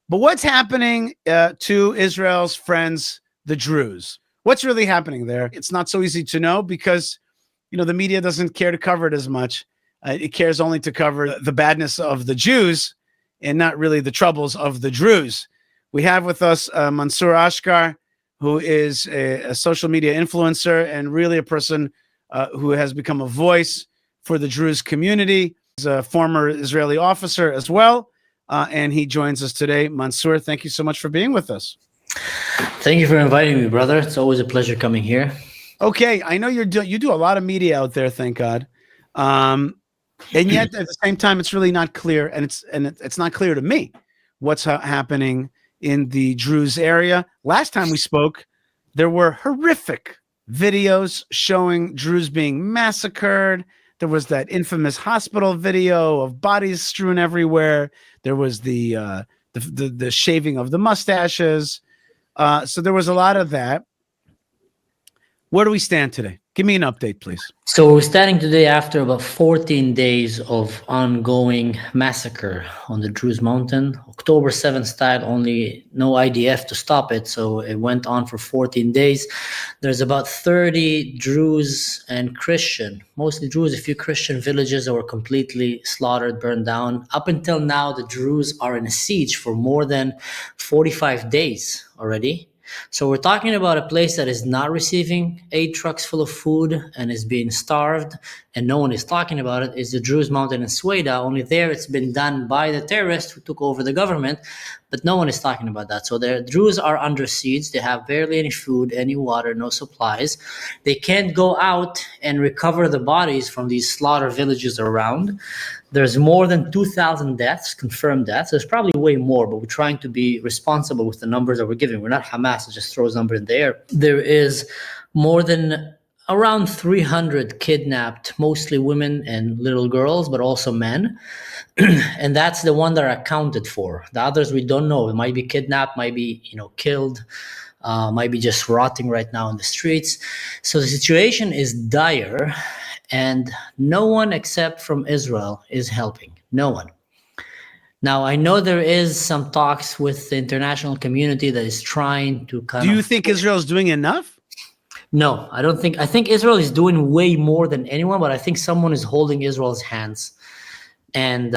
But what's happening to Israel's friends, the Druze? What's really happening there? It's not so easy to know because, the media doesn't care to cover it as much. It cares only to cover the badness of the Jews and not really the troubles of the Druze. We have with us Mansour Ashkar, who is a social media influencer and really a person who has become a voice for the Druze community. He's a former Israeli officer as well, and he joins us today. Mansour, thank you so much for being with us. Thank you for inviting me, brother. It's always a pleasure coming here. Okay, I know you do a lot of media out there, thank God, and yet at the same time, it's really not clear, and it's not clear to me what's happening in the Druze area. Last time we spoke, there were horrific videos showing Druze being massacred. There was that infamous hospital video of bodies strewn everywhere. There was the shaving of the mustaches. So there was a lot of that. Where do we stand today? Give me an update, please. So we're standing today after about 14 days of ongoing massacre on the Druze mountain. October 7th style, only no IDF to stop it. So it went on for 14 days. There's about 30 Druze and Christian, mostly Druze, a few Christian villages that were completely slaughtered, burned down. Up until now, the Druze are in a siege for more than 45 days already. So we're talking about a place that is not receiving aid trucks full of food and is being starved, and no one is talking about it, is the Druze mountain in Sweda. Only there it's been done by the terrorists who took over the government, but no one is talking about that. So the Druze are under siege. They have barely any food, any water, no supplies. They can't go out and recover the bodies from these slaughter villages around. There's more than 2,000 deaths, confirmed deaths. There's probably way more, but we're trying to be responsible with the numbers that we're giving. We're not Hamas that just throws numbers in the air. There is more than around 300 kidnapped, mostly women and little girls, but also men. And that's the one that are accounted for. The others we don't know. It might be kidnapped, might be killed, might be just rotting right now in the streets. So the situation is dire. And no one except from Israel is helping. No one. Now, I know there is some talks with the international community that is trying to Do you think Israel is doing enough? No, I don't think. I think Israel is doing way more than anyone, but I think someone is holding Israel's hands. And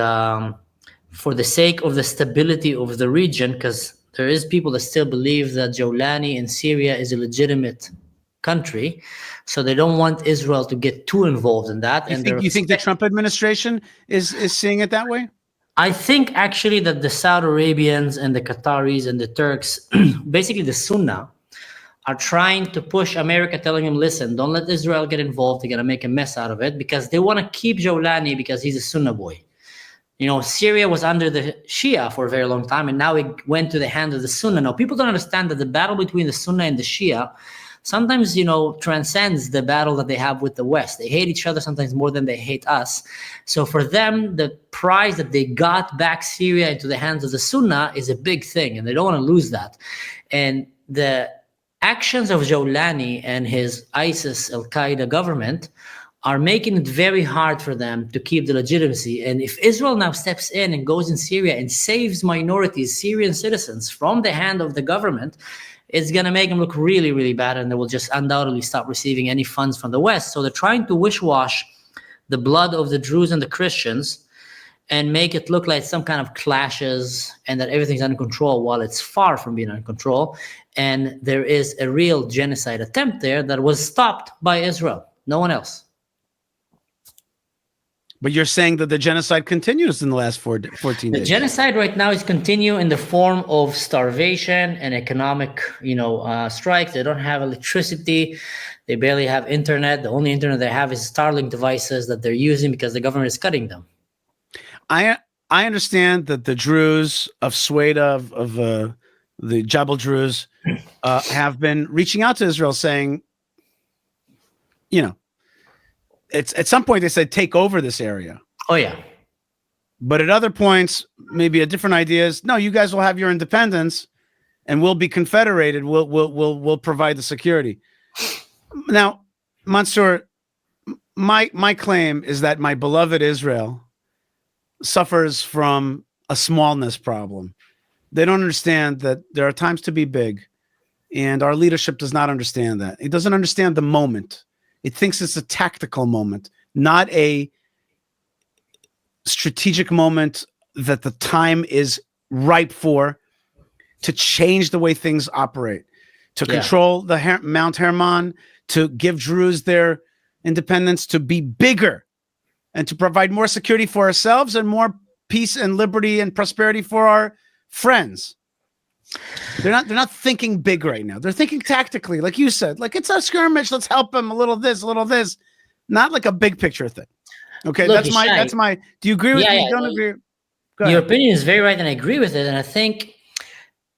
for the sake of the stability of the region, because there is people that still believe that Jawlani in Syria is a legitimate country, so they don't want Israel to get too involved in that. You think the Trump administration is seeing it that way? I think actually that the Saudi Arabians and the Qataris and the Turks, basically the Sunnah, are trying to push America, telling them, listen, don't let Israel get involved. They're going to make a mess out of it because they want to keep Jawlani because he's a Sunnah boy. Syria was under the Shia for a very long time, and now it went to the hand of the Sunnah. Now, people don't understand that the battle between the Sunnah and the Shia sometimes, transcends the battle that they have with the West. They hate each other sometimes more than they hate us. So for them, the prize that they got back Syria into the hands of the Sunnah is a big thing, and they don't want to lose that. And the actions of Jawlani and his ISIS, Al-Qaeda government are making it very hard for them to keep the legitimacy. And if Israel now steps in and goes in Syria and saves minorities, Syrian citizens, from the hand of the government, it's going to make them look really, really bad, and they will just undoubtedly stop receiving any funds from the West. So they're trying to wish-wash the blood of the Druze and the Christians and make it look like some kind of clashes and that everything's under control, while it's far from being under control. And there is a real genocide attempt there that was stopped by Israel, no one else. But you're saying that the genocide continues in the last 14 days. The genocide right now is continue in the form of starvation and economic, strikes. They don't have electricity. They barely have internet. The only internet they have is Starlink devices that they're using because the government is cutting them. I understand that the Druze of Sweda, of the Jabal Druze, have been reaching out to Israel saying, it's at some point they said take over this area. Oh yeah. But at other points, maybe a different idea is, no, you guys will have your independence and we'll be confederated. We'll provide the security. Now, Mansour, my claim is that my beloved Israel suffers from a smallness problem. They don't understand that there are times to be big, and our leadership does not understand that. It doesn't understand the moment. It thinks it's a tactical moment, not a strategic moment that the time is ripe for, to change the way things operate, to control the Mount Hermon, to give Druze their independence, to be bigger, and to provide more security for ourselves and more peace and liberty and prosperity for our friends. They're not thinking big right now. They're thinking tactically, like you said, like it's a skirmish. Let's help them a little this, not like a big picture thing. Okay, Look, that's my. Do you agree with me? Don't agree? Go Your ahead. opinion is very right, and I agree with it. And I think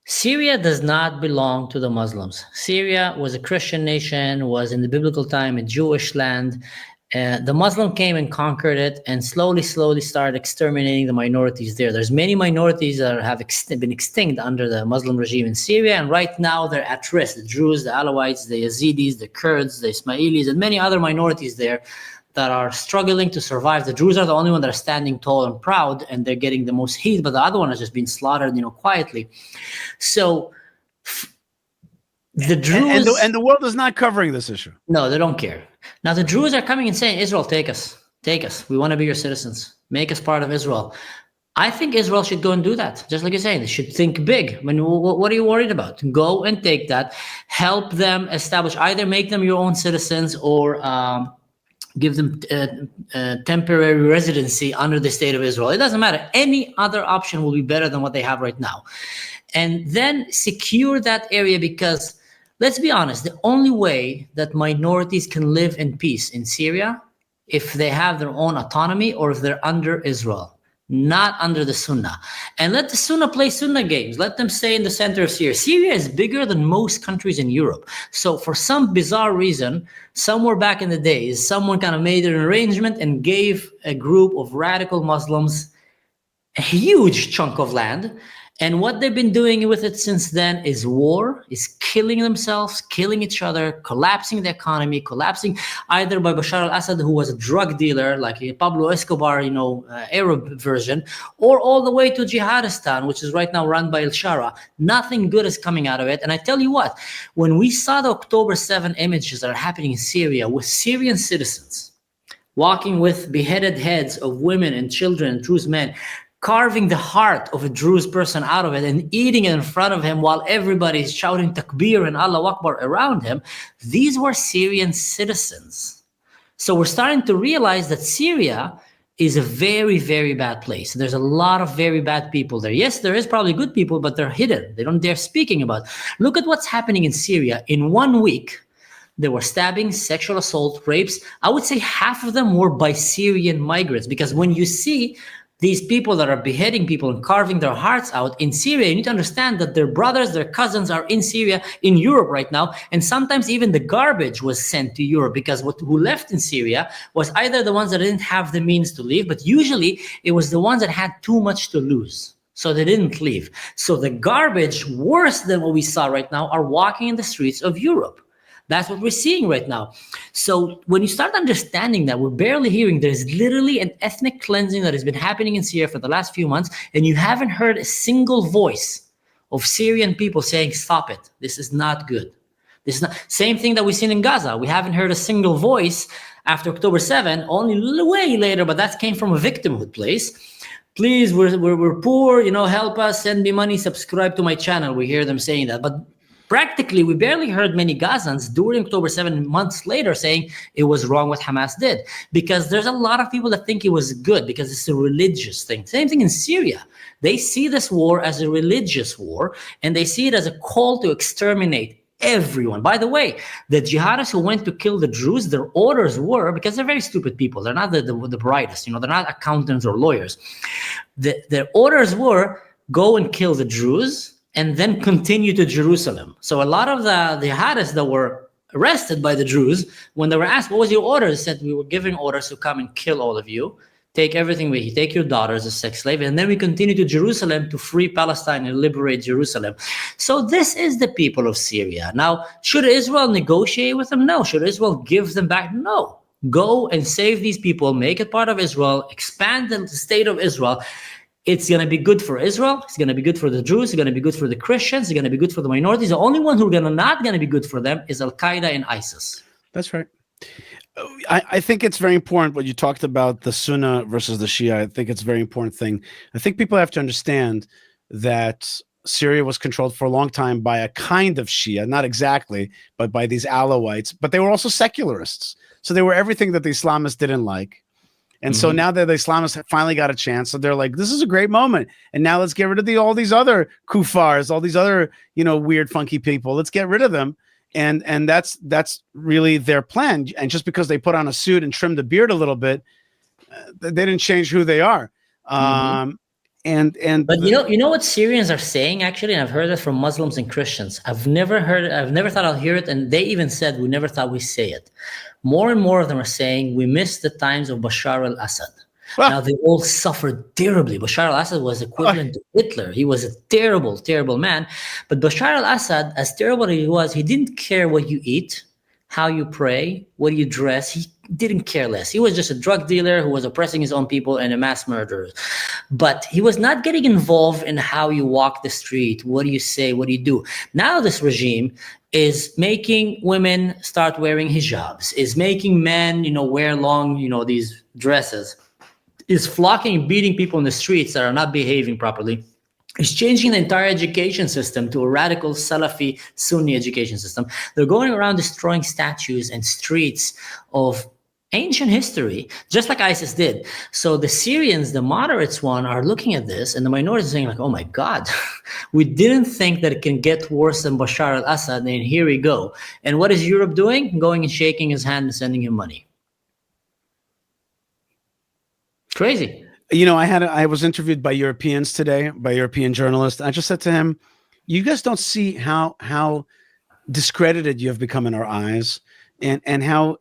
Syria does not belong to the Muslims. Syria was a Christian nation, was in the biblical time a Jewish land. The Muslim came and conquered it, and slowly started exterminating the minorities there. There's many minorities that have been extinct under the Muslim regime in Syria, and right now they're at risk. The Druze, the Alewites, the Yazidis, the Kurds, the Ismailis, and many other minorities there that are struggling to survive. The Druze are the only ones that are standing tall and proud, and they're getting the most heat, but the other one has just been slaughtered, quietly. So the Druze... And the world is not covering this issue. No, they don't care. Now the Druze are coming and saying, Israel, take us. We want to be your citizens. Make us part of Israel. I think Israel should go and do that. Just like you're saying, they should think big. I mean, what are you worried about? Go and take that. Help them establish, either make them your own citizens or... give them temporary residency under the state of Israel. It doesn't matter. Any other option will be better than what they have right now. And then secure that area, because let's be honest, the only way that minorities can live in peace in Syria, if they have their own autonomy or if they're under Israel, not under the Sunnah. And let the Sunnah play Sunnah games. Let them stay in the center of Syria. Syria is bigger than most countries in Europe. So for some bizarre reason, somewhere back in the days, someone kind of made an arrangement and gave a group of radical Muslims a huge chunk of land. And what they've been doing with it since then is war, is killing themselves, killing each other, collapsing the economy, collapsing either by Bashar al-Assad, who was a drug dealer, like Pablo Escobar, Arab version, or all the way to Jihadistan, which is right now run by al-Shara. Nothing good is coming out of it. And I tell you what, when we saw the October 7 images that are happening in Syria with Syrian citizens walking with beheaded heads of women and children and Druze men, carving the heart of a Druze person out of it and eating it in front of him while everybody is shouting takbir and Allahu Akbar around him, these were Syrian citizens. So we're starting to realize that Syria is a very, very bad place. There's a lot of very bad people there. Yes, there is probably good people, but they're hidden. They don't dare speaking about. Look at what's happening in Syria. In 1 week, there were stabbings, sexual assault, rapes. I would say half of them were by Syrian migrants, because when you see these people that are beheading people and carving their hearts out in Syria, you need to understand that their brothers, their cousins are in Syria, in Europe right now. And sometimes even the garbage was sent to Europe, because who left in Syria was either the ones that didn't have the means to leave, but usually it was the ones that had too much to lose. So they didn't leave. So the garbage, worse than what we saw right now, are walking in the streets of Europe. That's what we're seeing right now. So when you start understanding that, we're barely hearing, there's literally an ethnic cleansing that has been happening in Syria for the last few months, and you haven't heard a single voice of Syrian people saying, stop it. This is not good. This is not, same thing that we've seen in Gaza. We haven't heard a single voice after October 7, only way later, but that came from a victimhood place. Please, we're poor, help us, send me money, subscribe to my channel. We hear them saying that. But practically, we barely heard many Gazans during October 7 months later saying it was wrong what Hamas did, because there's a lot of people that think it was good because it's a religious thing. Same thing in Syria. They see this war as a religious war, and they see it as a call to exterminate everyone. By the way, the jihadists who went to kill the Druze, their orders were, because they're very stupid people, they're not the brightest, they're not accountants or lawyers. Their orders were, go and kill the Druze, and then continue to Jerusalem. So a lot of the jihadists that were arrested by the Druze, when they were asked, what was your order? They said, we were giving orders to come and kill all of you, take everything with you, take your daughters as sex slaves, and then we continue to Jerusalem to free Palestine and liberate Jerusalem. So this is the people of Syria. Now, should Israel negotiate with them? No. Should Israel give them back? No. Go and save these people, make it part of Israel, expand the state of Israel, It's going to be good for Israel. It's going to be good for the Jews. It's going to be good for the Christians. It's going to be good for the minorities. The only one who are not going to be good for them is Al-Qaeda and ISIS. That's right. I think it's very important what you talked about, the Sunni versus the Shia. I think it's a very important thing. I think people have to understand that Syria was controlled for a long time by a kind of Shia, not exactly, but by these Alewites. But they were also secularists. So they were everything that the Islamists didn't like. And so now that the Islamists finally got a chance, so they're like, this is a great moment. And now let's get rid of all these other kuffars, all these other, weird, funky people. Let's get rid of them. And that's really their plan. And just because they put on a suit and trim the beard a little bit, they didn't change who they are. But you know what Syrians are saying, actually, and I've heard it from Muslims and Christians. I've never thought I'll hear it, and they even said we never thought we'd say it. More and more of them are saying we miss the times of Bashar al-Assad. Now, they all suffered terribly. Bashar al-Assad was equivalent to Hitler. He was a terrible, terrible man. But Bashar al-Assad, as terrible as he was, he didn't care what you eat, how you pray, what you dress. He didn't care less. He was just a drug dealer who was oppressing his own people and a mass murderer. But he was not getting involved in how you walk the street, what do you say, what do you do. Now this regime is making women start wearing hijabs, is making men, wear long, these dresses, is flocking, beating people in the streets that are not behaving properly. Is changing the entire education system to a radical Salafi Sunni education system. They're going around destroying statues and streets of ancient history, just like ISIS did. So the Syrians, the moderates are looking at this, and the minorities are saying like, oh my God, we didn't think that it can get worse than Bashar al-Assad, and here we go. And what is Europe doing? Going and shaking his hand and sending him money. Crazy. I was interviewed by Europeans today, by European journalists. I just said to him, you guys don't see how discredited you have become in our eyes, and how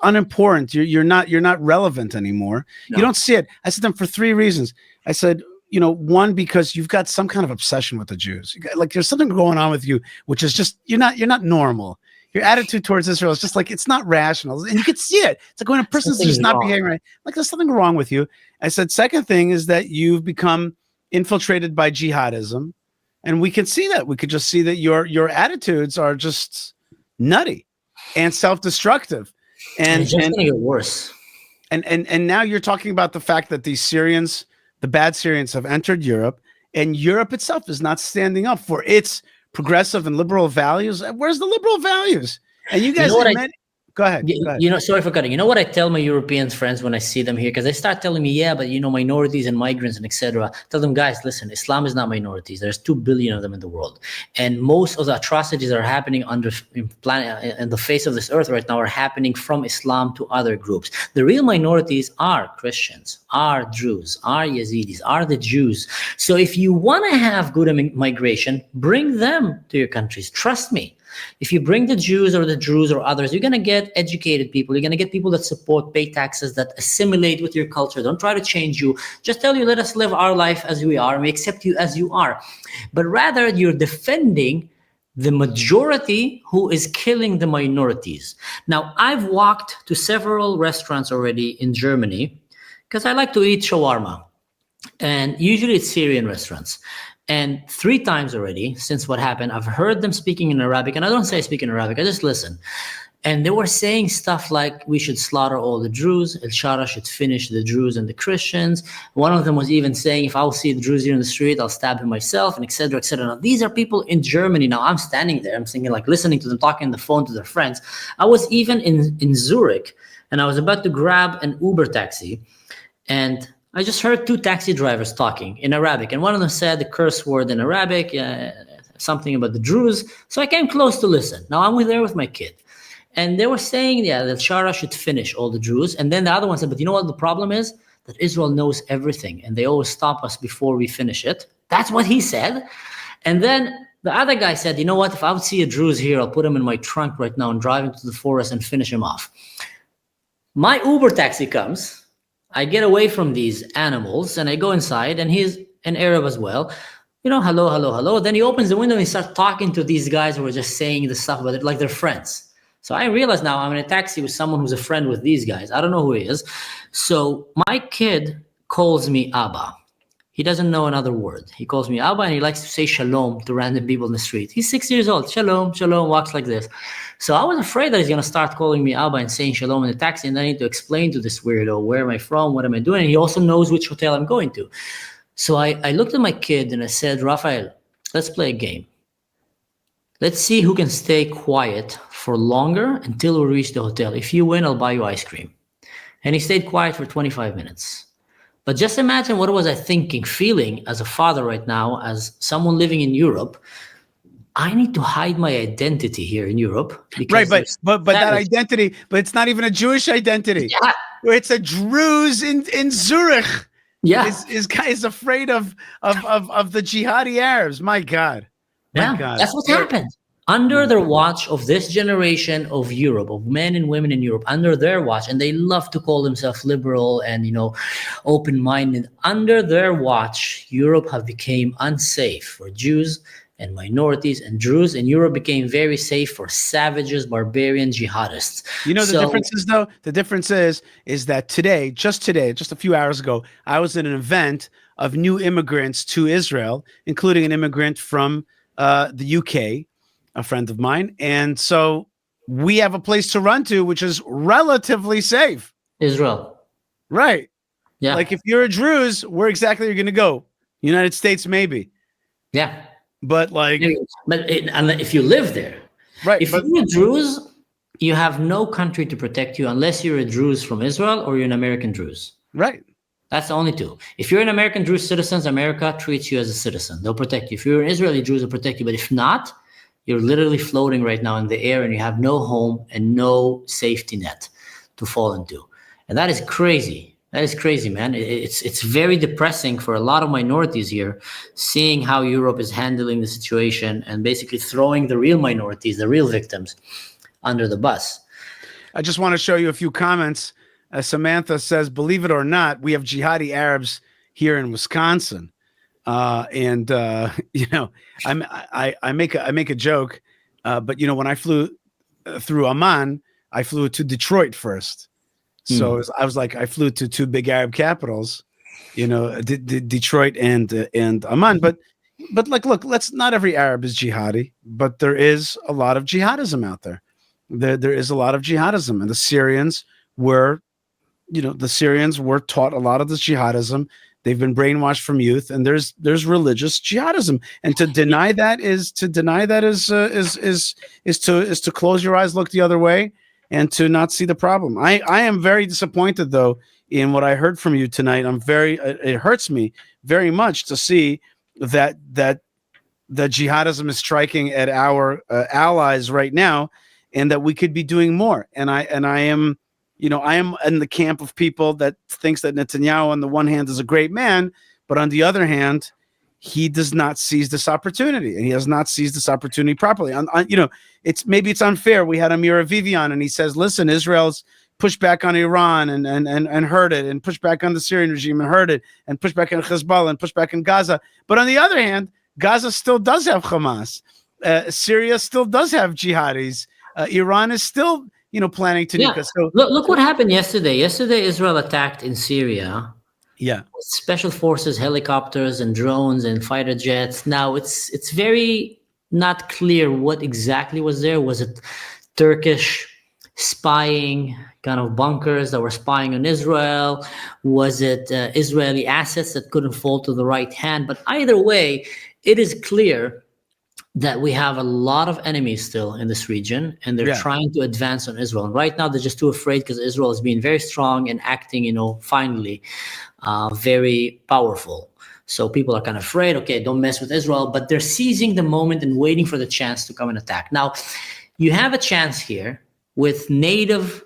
unimportant you're not relevant anymore. No. You don't see it. I said to them for 3 reasons. I said, one, because you've got some kind of obsession with the Jews. Like there's something going on with you, which is just you're not normal. Your attitude towards Israel is just like, it's not rational. And you can see it. It's like when a person's just not behaving right, like there's something wrong with you. I said, second thing is that you've become infiltrated by jihadism. And we can see that. We could just see that your attitudes are just nutty and self-destructive. And it's just going to get worse. And now you're talking about the fact that these Syrians, the bad Syrians, have entered Europe, and Europe itself is not standing up for its progressive and liberal values. Where's the liberal values? And you guys, go ahead. Sorry for cutting. You know what I tell my European friends when I see them here? Because they start telling me, yeah, but minorities and migrants and etc. Tell them, guys, listen, Islam is not minorities. There's 2 billion of them in the world. And most of the atrocities that are happening in the face of this earth right now are happening from Islam to other groups. The real minorities are Christians, are Druze, are Yazidis, are the Jews. So if you want to have good migration, bring them to your countries. Trust me. If you bring the Jews or the Druze or others, you're going to get educated people. You're going to get people that support, pay taxes, that assimilate with your culture. Don't try to change you. Just tell you, let us live our life as we are, and we accept you as you are. But rather, you're defending the majority who is killing the minorities. Now, I've walked to several restaurants already in Germany because I like to eat shawarma. And usually it's Syrian restaurants. And 3 times already since what happened, I've heard them speaking in Arabic, and I don't say I speak in Arabic, I just listen. And they were saying stuff like, we should slaughter all the Druze, El Shara should finish the Druze and the Christians. One of them was even saying, if I'll see the Druze here in the street, I'll stab him myself, and etc., etc. Now, these are people in Germany. Now, I'm standing there, I'm thinking, like, listening to them talking on the phone to their friends. I was even in Zurich, and I was about to grab an Uber taxi, and I just heard 2 taxi drivers talking in Arabic, and one of them said the curse word in Arabic, something about the Druze. So I came close to listen. Now I'm there with my kid, and they were saying, yeah, that Shara should finish all the Druze. And then the other one said, but you know what the problem is? That Israel knows everything, and they always stop us before we finish it. That's what he said. And then the other guy said, you know what? If I would see a Druze here, I'll put him in my trunk right now and drive him to the forest and finish him off. My Uber taxi comes. I get away from these animals and I go inside, and he's an Arab as well. Hello, hello, hello. Then he opens the window and he starts talking to these guys who are just saying the stuff about it like they're friends. So I realize now I'm in a taxi with someone who's a friend with these guys. I don't know who he is. So my kid calls me Abba. He doesn't know another word. He calls me Abba, and he likes to say shalom to random people in the street. He's 6 years old. Shalom, shalom, walks like this. So I was afraid that he's going to start calling me Abba and saying shalom in the taxi, and then I need to explain to this weirdo, where am I from, what am I doing? And he also knows which hotel I'm going to. So I looked at my kid and I said, Raphael, let's play a game. Let's see who can stay quiet for longer until we reach the hotel. If you win, I'll buy you ice cream. And he stayed quiet for 25 minutes. But just imagine what was I thinking, feeling as a father right now, as someone living in Europe. I need to hide my identity here in Europe. Right, but that identity, but it's not even a Jewish identity. Yeah. It's a Druze in Zurich. Yeah. Is afraid of the Jihadi Arabs. My God. Yeah, that's what happened. Under the watch of this generation of Europe, of men and women in Europe, under their watch, and they love to call themselves liberal and, open-minded. Under their watch, Europe have become unsafe for Jews and minorities, and Druze, and Europe became very safe for savages, barbarian jihadists. The difference is, though, the difference is that today, just a few hours ago, I was at an event of new immigrants to Israel, including an immigrant from the UK, a friend of mine. And so we have a place to run to, which is relatively safe. Israel. Right. Yeah. Like if you're a Druze, where exactly are you going to go? United States, maybe. Yeah. But if you live there, right? If you're a Druze, you have no country to protect you unless you're a Druze from Israel or you're an American Druze. Right. That's the only two. If you're an American Druze citizen, America treats you as a citizen. They'll protect you. If you're an Israeli Druze, they'll protect you. But if not, you're literally floating right now in the air and you have no home and no safety net to fall into. And that is crazy. That is crazy, man. It's very depressing for a lot of minorities here, seeing how Europe is handling the situation and basically throwing the real minorities, the real victims, under the bus. I just want to show you a few comments. Samantha says, believe it or not, we have Jihadi Arabs here in Wisconsin. I make a joke, but when I flew through Amman, I flew to Detroit first. So I was like, I flew to two big Arab capitals, Detroit and Amman. But look, not every Arab is jihadi, but there is a lot of jihadism out there. There is a lot of jihadism, and the Syrians were taught a lot of this jihadism. They've been brainwashed from youth, and there's religious jihadism, and to deny that is to close your eyes, look the other way, and to not see the problem. I am very disappointed, though, in what I heard from you tonight. It hurts me very much to see that jihadism is striking at our allies right now, and that we could be doing more. And I am in the camp of people that thinks that Netanyahu, on the one hand, is a great man, but on the other hand, he does not seize this opportunity, and he has not seized this opportunity properly. It's unfair. We had Amir Avivi on, and he says, listen, Israel's pushed back on Iran and hurt it, and pushed back on the Syrian regime and hurt it, and pushed back on Hezbollah and pushed back on Gaza. But on the other hand, Gaza still does have Hamas. Syria still does have jihadis. Iran is still planning to do this. So look what happened yesterday. Yesterday, Israel attacked in Syria. Yeah. Special forces, helicopters and drones and fighter jets. Now it's very not clear what exactly was there. Was it Turkish spying kind of bunkers that were spying on Israel? Was it Israeli assets that couldn't fall to the right hand? But either way, it is clear that we have a lot of enemies still in this region, and they're trying to advance on Israel. And right now, they're just too afraid because Israel is being very strong and acting, finally, very powerful. So people are kind of afraid, okay, don't mess with Israel, but they're seizing the moment and waiting for the chance to come and attack. Now, you have a chance here with native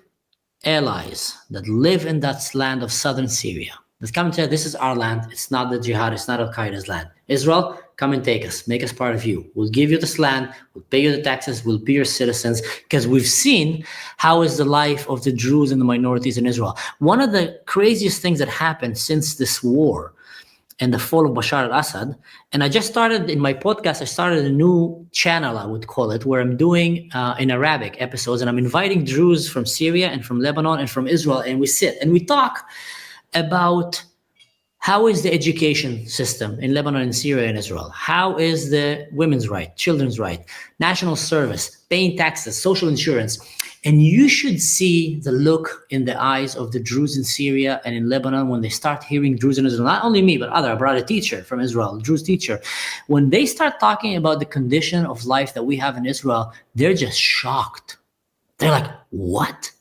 allies that live in that land of southern Syria. Let's come and tell you, this is our land. It's not the jihad. It's not Al-Qaeda's land. Israel, come and take us. Make us part of you. We'll give you this land. We'll pay you the taxes. We'll be your citizens. Because we've seen how is the life of the Druze and the minorities in Israel. One of the craziest things that happened since this war, and the fall of Bashar al-Assad. And I just started in my podcast, I started a new channel, I would call it, where I'm doing in Arabic episodes, and I'm inviting Druze from Syria and from Lebanon and from Israel, and we sit and we talk about how is the education system in Lebanon and Syria and Israel? How is the women's right, children's right, national service, paying taxes, social insurance? And you should see the look in the eyes of the Druze in Syria and in Lebanon when they start hearing Druze in Israel. Not only me, but I brought a teacher from Israel, a Druze teacher. When they start talking about the condition of life that we have in Israel, they're just shocked. They're like, what?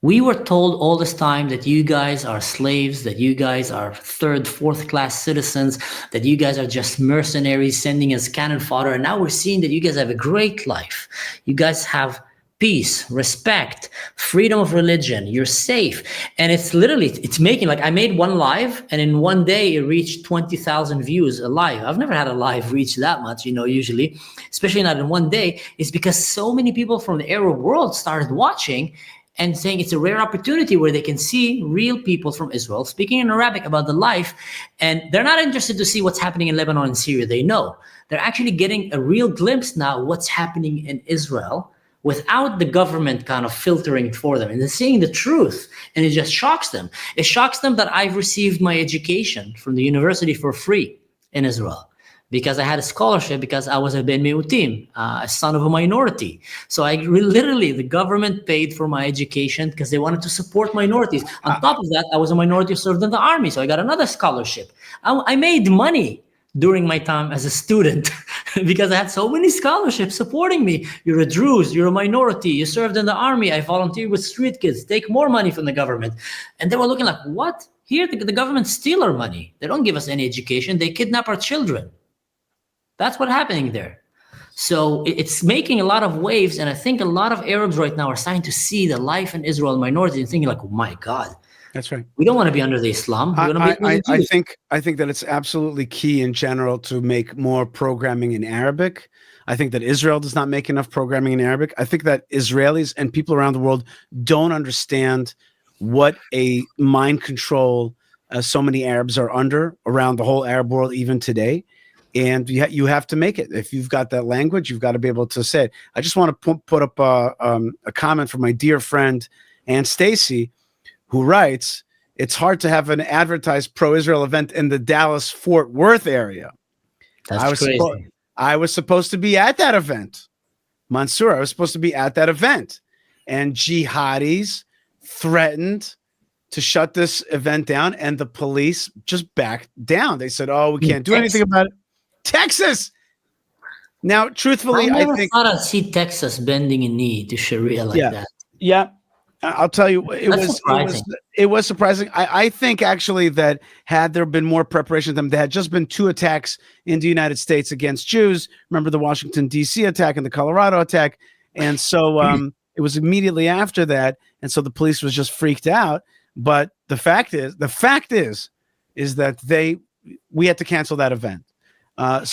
We were told all this time that you guys are slaves, that you guys are third, fourth class citizens, that you guys are just mercenaries sending us cannon fodder. And now we're seeing that you guys have a great life. You guys have peace, respect, freedom of religion, you're safe. And it's literally, it's making, like I made one live and in one day it reached 20,000 views a live. I've never had a live reach that much, usually, especially not in one day. It's because so many people from the Arab world started watching and saying it's a rare opportunity where they can see real people from Israel speaking in Arabic about the life. And they're not interested to see what's happening in Lebanon and Syria. They know. They're actually getting a real glimpse now of what's happening in Israel without the government kind of filtering for them. And they're seeing the truth. And it just shocks them. It shocks them that I've received my education from the university for free in Israel, because I had a scholarship because I was a Ben Miutim, a son of a minority. So literally, the government paid for my education because they wanted to support minorities. On top of that, I was a minority who served in the army, so I got another scholarship. I made money during my time as a student because I had so many scholarships supporting me. You're a Druze, you're a minority, you served in the army, I volunteered with street kids, take more money from the government. And they were looking like, what? Here, the government steal our money. They don't give us any education. They kidnap our children. That's what's happening there. So it's making a lot of waves. And I think a lot of Arabs right now are starting to see the life in Israel minority and thinking like, oh my God. That's right. We don't want to be under the Islam. I think that it's absolutely key in general to make more programming in Arabic. I think that Israel does not make enough programming in Arabic. I think that Israelis and people around the world don't understand what a mind control so many Arabs are under around the whole Arab world, even today. And you have to make it. If you've got that language, you've got to be able to say it. I just want to put up a comment from my dear friend Ann Stacy, who writes, it's hard to have an advertised pro-Israel event in the Dallas-Fort Worth area. That's crazy. I was supposed to be at that event. Mansour, I was supposed to be at that event. And jihadis threatened to shut this event down, and the police just backed down. They said, oh, we can't do anything about it. Texas! Now, truthfully, I never thought I'd see Texas bending a knee to Sharia like that. Yeah. I'll tell you, it was surprising. I think actually that had there been more preparation of them, there had just been 2 attacks in the United States against Jews. Remember the Washington, D.C. attack and the Colorado attack. And so it was immediately after that. And so the police was just freaked out. But the fact is that we had to cancel that event. I'm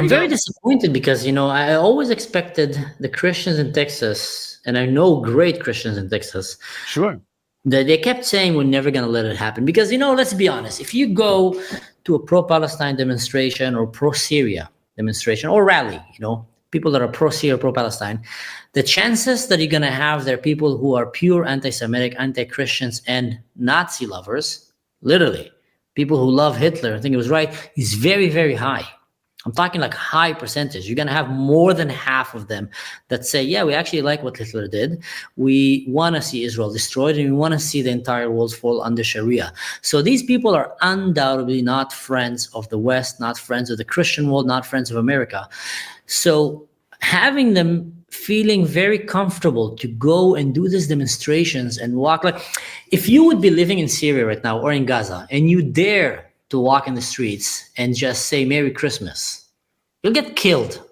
very disappointed because, I always expected the Christians in Texas, and I know great Christians in Texas. Sure. That they kept saying we're never going to let it happen. Because, let's be honest, if you go to a pro-Palestine demonstration or pro-Syria demonstration or rally, people that are pro-Syria, pro-Palestine, the chances that you're going to have there people who are pure anti-Semitic, anti-Christians, and Nazi lovers, literally, people who love Hitler, I think it was right, is very, very high. I'm talking like high percentage. You're going to have more than half of them that say, yeah, we actually like what Hitler did. We want to see Israel destroyed, and we want to see the entire world fall under Sharia. So these people are undoubtedly not friends of the West, not friends of the Christian world, not friends of America. So having them feeling very comfortable to go and do these demonstrations and walk, like if you would be living in Syria right now or in Gaza and you dare to walk in the streets and just say Merry Christmas, you'll get killed.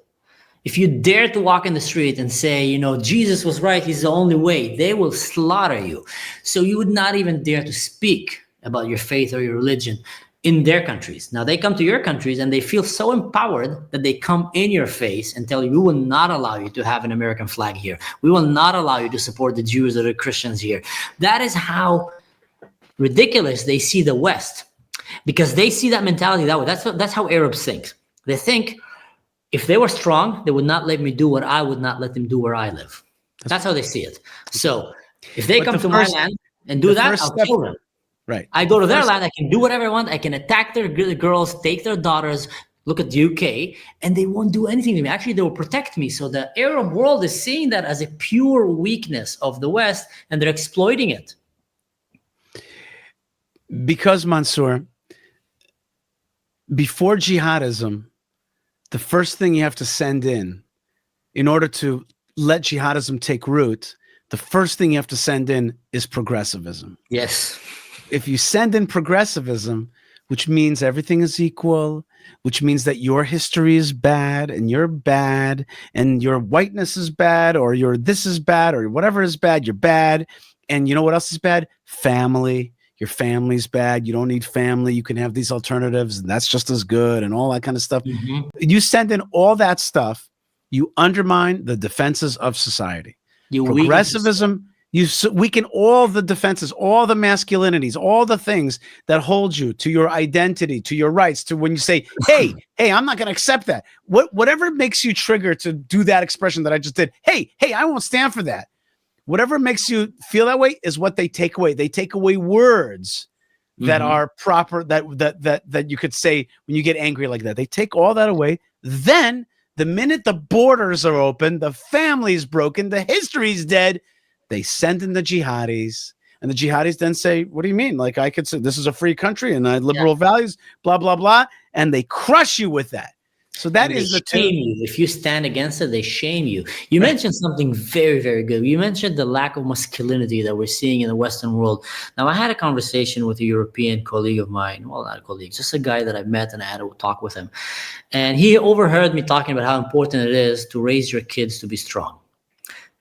If you dare to walk in the street and say, Jesus was right, he's the only way, they will slaughter you. So you would not even dare to speak about your faith or your religion in their countries. Now they come to your countries and they feel so empowered that they come in your face and tell you, we will not allow you to have an American flag here. We will not allow you to support the Jews or the Christians here. That is how ridiculous they see the West. because they see that mentality that way. That's how Arabs think. They think if they were strong, they would not let me do what I would not let them do where I live. That's how they see it. So if they come to my land and do that, I'll kill them. Right. I go to their land, I can do whatever I want. I can attack their girls, take their daughters. Look at the UK, and they won't do anything to me. Actually, they will protect me. So the Arab world is seeing that as a pure weakness of the West, and they're exploiting it. Because, Mansour, before jihadism, the first thing you have to send in order to let jihadism take root, the first thing you have to send in is progressivism. Yes. If you send in progressivism, which means everything is equal, which means that your history is bad and you're bad and your whiteness is bad or your this is bad or whatever is bad, you're bad. And you know what else is bad? Family. Your family's bad. You don't need family. You can have these alternatives and that's just as good and all that kind of stuff. Mm-hmm. You send in all that stuff, you undermine the defenses of society. Progressivism, you weaken all the defenses, all the masculinities, all the things that hold you to your identity, to your rights, to when you say, hey, I'm not going to accept that. Whatever makes you trigger to do that expression that I just did. Hey, I won't stand for that. Whatever makes you feel that way is what they take away. They take away words that are proper, that you could say when you get angry like that. They take all that away. Then the minute the borders are open, the family's broken, the history's dead, they send in the jihadis, and the jihadis then say, what do you mean? Like, I could say this is a free country and I have liberal values, blah, blah, blah. And they crush you with that. So that is the shame you. If you stand against it, they shame you. You mentioned something very, very good. You mentioned the lack of masculinity that we're seeing in the Western world. Now, I had a conversation with a European colleague of mine. Well, not a colleague, just a guy that I met, and I had a talk with him. And he overheard me talking about how important it is to raise your kids to be strong.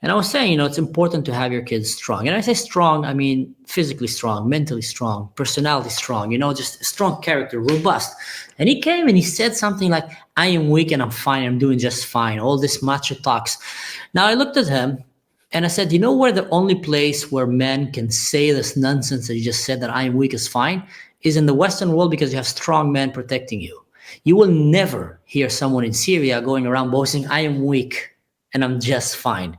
And I was saying, it's important to have your kids strong. And I say strong, I mean physically strong, mentally strong, personality strong, just strong character, robust. And he came and he said something like, I am weak and I'm fine. I'm doing just fine. All this macho talks. Now I looked at him and I said, where the only place where men can say this nonsense that you just said, that I am weak is fine, is in the Western world, because you have strong men protecting you. You will never hear someone in Syria going around boasting, I am weak and I'm just fine.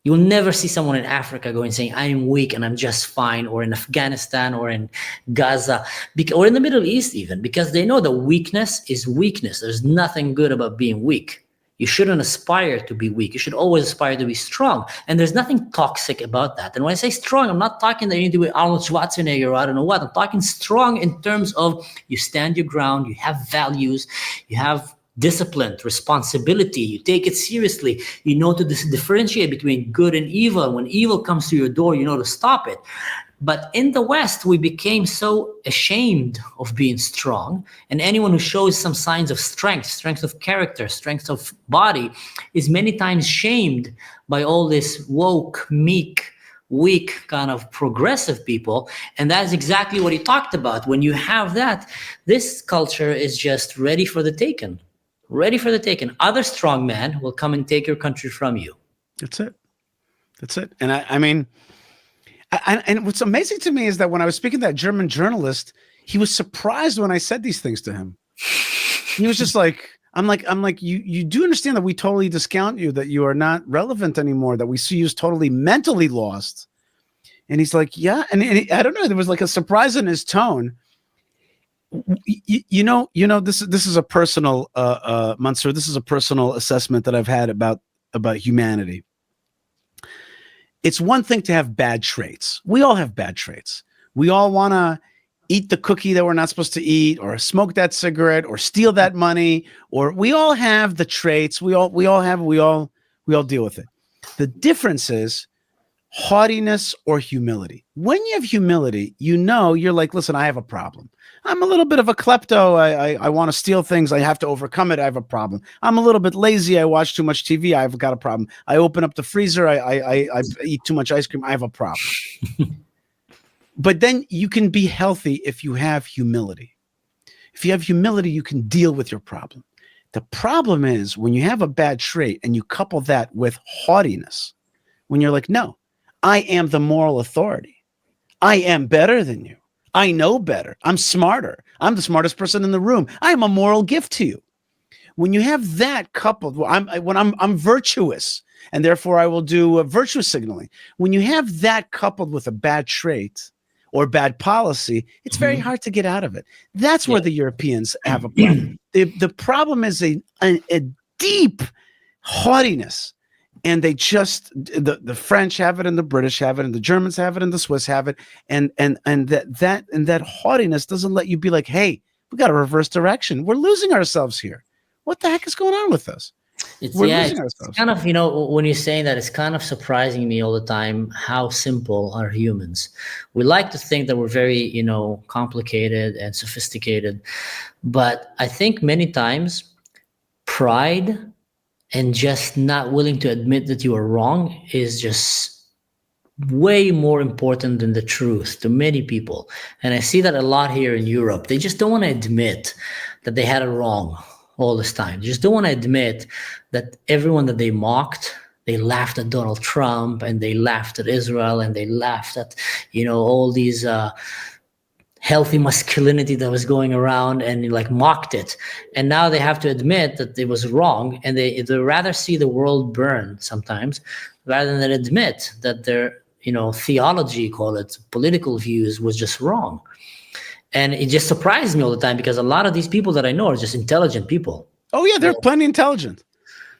You will never see someone in Africa going saying, I am weak and I'm just fine, or in Afghanistan or in Gaza, or in the Middle East even, because they know that weakness is weakness. There's nothing good about being weak. You shouldn't aspire to be weak. You should always aspire to be strong. And there's nothing toxic about that. And when I say strong, I'm not talking that you need to be Arnold Schwarzenegger or I don't know what. I'm talking strong in terms of you stand your ground, you have values, you have discipline, responsibility, you take it seriously, you know to differentiate between good and evil. When evil comes to your door, you know to stop it. But in the West, we became so ashamed of being strong, and anyone who shows some signs of strength of character, strength of body, is many times shamed by all this woke, meek, weak kind of progressive people. And that's exactly what he talked about. When you have that, this culture is just ready for the taken. Ready for the taken. Other strong men will come and take your country from you. That's it. And I mean, and what's amazing to me is that when I was speaking to that German journalist, he was surprised when I said these things to him. He was just like, I'm like, you do understand that we totally discount you, that you are not relevant anymore, that we see you as totally mentally lost. And he's like, yeah. And I don't know, there was like a surprise in his tone. This is a personal Mansour, this is a personal assessment that I've had about humanity. It's one thing to have bad traits. We all have bad traits. We all want to eat the cookie that we're not supposed to eat, or smoke that cigarette, or steal that money, or we all have the traits. We all deal with it. The difference is haughtiness or humility. When you have humility, you're like, listen, I have a problem. I'm a little bit of a klepto. I want to steal things. I have to overcome it. I have a problem. I'm a little bit lazy. I watch too much TV. I've got a problem. I open up the freezer. I eat too much ice cream. I have a problem. But then you can be healthy if you have humility. If you have humility, you can deal with your problem. The problem is when you have a bad trait and you couple that with haughtiness, when you're like, no, I am the moral authority. I am better than you. I know better. I'm smarter. I'm the smartest person in the room. I am a moral gift to you. When you have that coupled, I'm virtuous, and therefore I will do virtue signaling. When you have that coupled with a bad trait or bad policy, it's very hard to get out of it. That's where the Europeans have a problem. The problem is a deep haughtiness. And they just the French have it, and the British have it, and the Germans have it, and the Swiss have it, and that haughtiness doesn't let you be like, hey, we got to reverse direction. We're losing ourselves here. What the heck is going on with us? We're losing ourselves. It's kind of, when you're saying that, it's kind of surprising me all the time how simple are humans. We like to think that we're very, complicated and sophisticated, but I think many times pride and just not willing to admit that you are wrong is just way more important than the truth to many people. And I see that a lot here in Europe. They just don't want to admit that they had it wrong all this time. They just don't want to admit that everyone that they mocked, they laughed at Donald Trump, and they laughed at Israel, and they laughed at, all these healthy masculinity that was going around, and mocked it. And now they have to admit that it was wrong, and they rather see the world burn sometimes rather than admit that their theology, call it political views, was just wrong. And it just surprised me all the time, because a lot of these people that I know are just intelligent people. Oh yeah, they're plenty intelligent.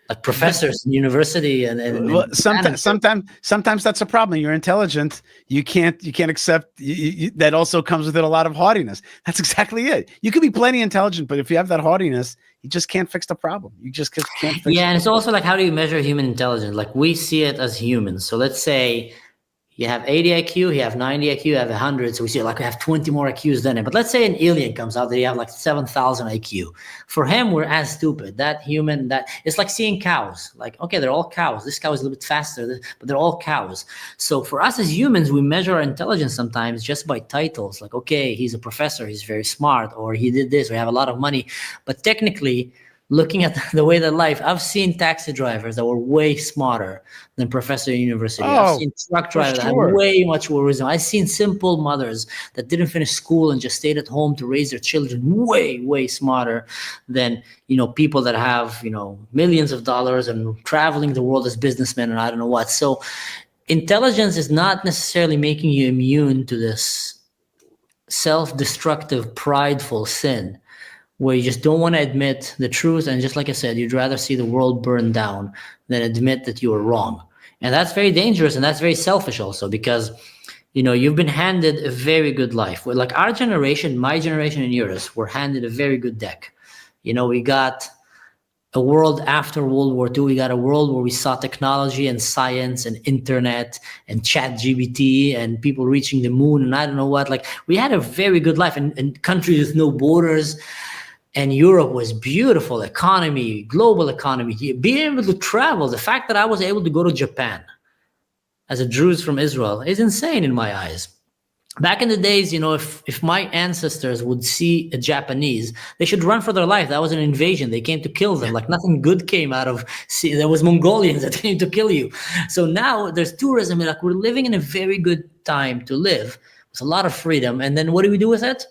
Like professors in university, and sometimes that's a problem. You're intelligent, you can't accept that. Also comes with it a lot of haughtiness. That's exactly it. You could be plenty intelligent, but if you have that haughtiness, you just can't fix the problem. You just can't fix it. And it's also like, how do you measure human intelligence? Like, we see it as humans. So let's say you have 80 IQ, you have 90 IQ, you have 100. So we see we have 20 more IQs than him. But let's say an alien comes out that you have 7,000 IQ. For him, we're as stupid. That human, it's like seeing cows. Like, okay, they're all cows. This cow is a little bit faster, but they're all cows. So for us as humans, we measure our intelligence sometimes just by titles. Like, okay, he's a professor, he's very smart, or he did this, or he have a lot of money. But technically, looking at the way that life, I've seen taxi drivers that were way smarter than professor at university. I've seen truck drivers that had way much more wisdom. I've seen simple mothers that didn't finish school and just stayed at home to raise their children way, way smarter than, people that have, millions of dollars and traveling the world as businessmen and I don't know what. So intelligence is not necessarily making you immune to this self-destructive, prideful sin, where you just don't want to admit the truth. And just like I said, you'd rather see the world burn down than admit that you were wrong. And that's very dangerous, and that's very selfish also, because, you've been handed a very good life. Like our generation, my generation and yours, were handed a very good deck. We got a world after World War II. We got a world where we saw technology and science and internet and ChatGPT and people reaching the moon and I don't know what. Like, we had a very good life, and countries with no borders. And Europe was beautiful economy, global economy, being able to travel. The fact that I was able to go to Japan as a Druze from Israel is insane in my eyes. Back in the days, if my ancestors would see a Japanese, they should run for their life. That was an invasion. They came to kill them. Like, nothing good came out of, there was Mongolians that came to kill you. So now there's tourism. Like, we're living in a very good time to live with a lot of freedom. And then what do we do with it?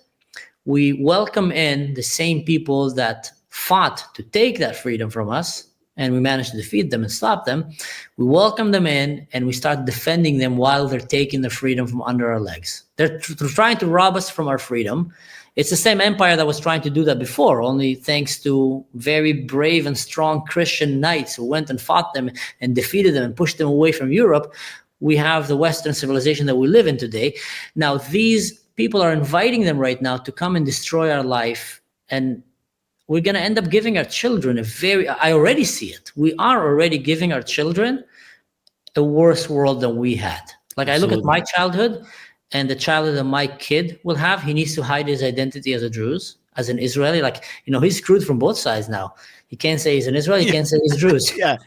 We welcome in the same people that fought to take that freedom from us, and we managed to defeat them and stop them. We welcome them in, and we start defending them while they're taking the freedom from under our legs. They're trying to rob us from our freedom. It's the same empire that was trying to do that before, only thanks to very brave and strong Christian knights who went and fought them and defeated them and pushed them away from Europe. We have the Western civilization that we live in today. Now, these people are inviting them right now to come and destroy our life. And we're going to end up giving our children I already see it. We are already giving our children a worse world than we had. Like, absolutely. I look at my childhood and the childhood that my kid will have. He needs to hide his identity as a Druze, as an Israeli. Like, he's screwed from both sides now. He can't say he's an Israeli. He can't say he's Druze. Yeah.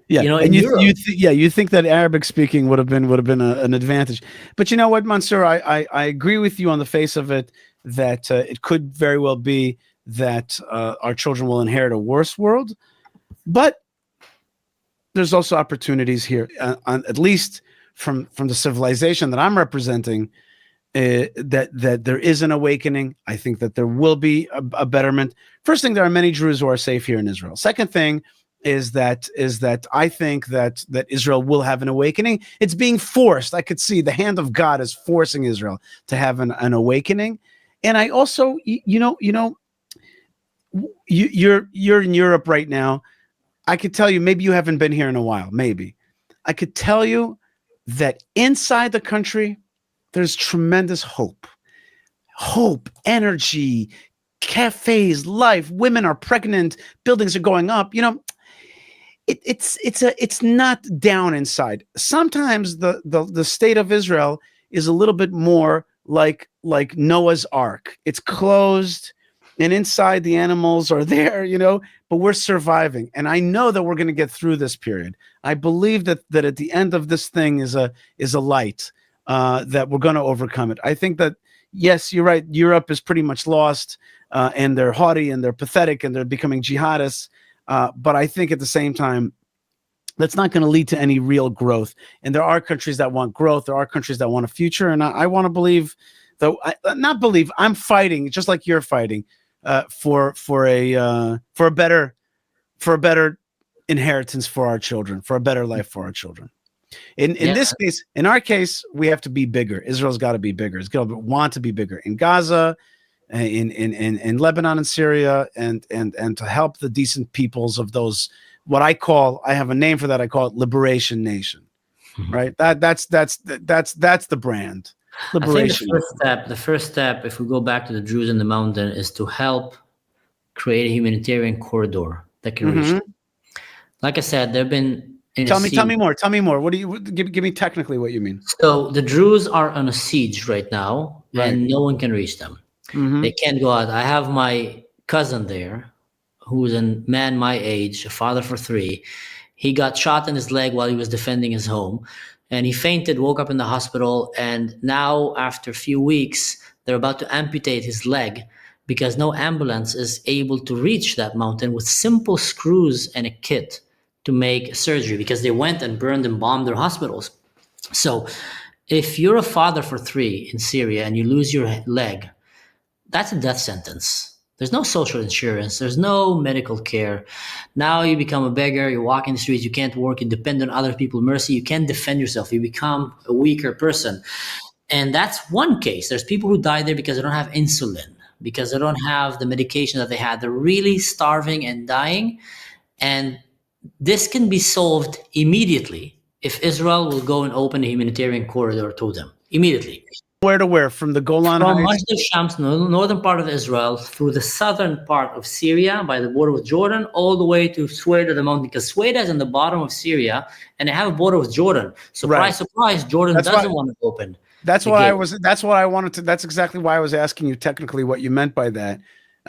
And you think that Arabic speaking would have been an advantage, but you know what, Mansour, I agree with you on the face of it that it could very well be that our children will inherit a worse world, but there's also opportunities here, at least from the civilization that I'm representing. that there is an awakening. I think that there will be a betterment. First thing, there are many Druze who are safe here in Israel. Second thing is that I think that Israel will have an awakening. It's being forced. I could see the hand of God is forcing Israel to have an awakening. And I also, you're in Europe right now. I could tell you, maybe you haven't been here in a while. Maybe I could tell you that inside the country, there's tremendous hope, energy, cafes, life. Women are pregnant. Buildings are going up. It's not down inside. Sometimes the state of Israel is a little bit more like Noah's Ark. It's closed, and inside the animals are there, but we're surviving. And I know that we're going to get through this period. I believe that at the end of this thing is a light, that we're going to overcome it. I think that, yes, you're right. Europe is pretty much lost, and they're haughty and they're pathetic and they're becoming jihadists. But I think at the same time, that's not going to lead to any real growth. And there are countries that want growth. There are countries that want a future. And I want to believe, though, not believe, I'm fighting just like you're fighting for a better inheritance for our children, for a better life for our children. In this case, in our case, we have to be bigger. Israel's got to be bigger. It's got to want to be bigger in Gaza, in Lebanon and Syria, and to help the decent peoples of those, what I have a name for that. I call it Liberation Nation, right? That's the brand. Liberation. I think the first step, if we go back to the Druze in the mountain, is to help create a humanitarian corridor that can reach them. Like I said, there've been. Tell me more. What do you give me technically what you mean? So the Druze are on a siege right now, and no one can reach them. They can't go out. I have my cousin there, who's a man my age, a father for 3. He got shot in his leg while he was defending his home, and he fainted, woke up in the hospital, and now after a few weeks, they're about to amputate his leg because no ambulance is able to reach that mountain with simple screws and a kit to make surgery, because they went and burned and bombed their hospitals. So if you're a father for 3 in Syria and you lose your leg, that's a death sentence. There's no social insurance. There's no medical care. Now you become a beggar. You walk in the streets. You can't work. You depend on other people's mercy. You can't defend yourself. You become a weaker person. And that's one case. There's people who die there because they don't have insulin, because they don't have the medication that they had. They're really starving and dying. And this can be solved immediately if Israel will go and open a humanitarian corridor to them immediately. Where to where? From the Golan From Heights? Majd al-Shams, northern part of Israel, through the southern part of Syria by the border with Jordan, all the way to Sweda, the mountain, because Sweda is in the bottom of Syria and they have a border with Jordan. Surprise, surprise, Jordan doesn't want to open. That's exactly why I was asking you technically what you meant by that.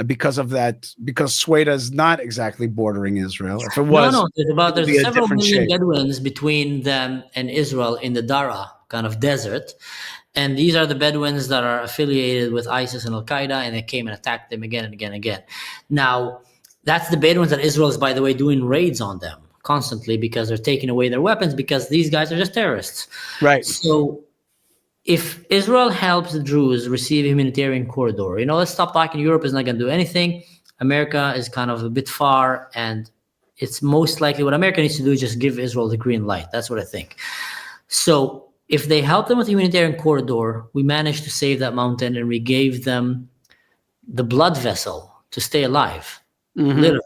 Because of that, because Sweda is not exactly bordering Israel. If it was, there's several million Bedouins between them and Israel in the Dara kind of desert. And these are the Bedouins that are affiliated with ISIS and Al-Qaeda, and they came and attacked them again and again and again. Now, that's the Bedouins that Israel is, by the way, doing raids on them constantly because they're taking away their weapons because these guys are just terrorists. Right. So if Israel helps the Druze receive a humanitarian corridor, let's stop talking. Europe is not going to do anything. America is kind of a bit far, and it's most likely what America needs to do is just give Israel the green light. That's what I think. So if they help them with a humanitarian corridor, we managed to save that mountain, and we gave them the blood vessel to stay alive, literally.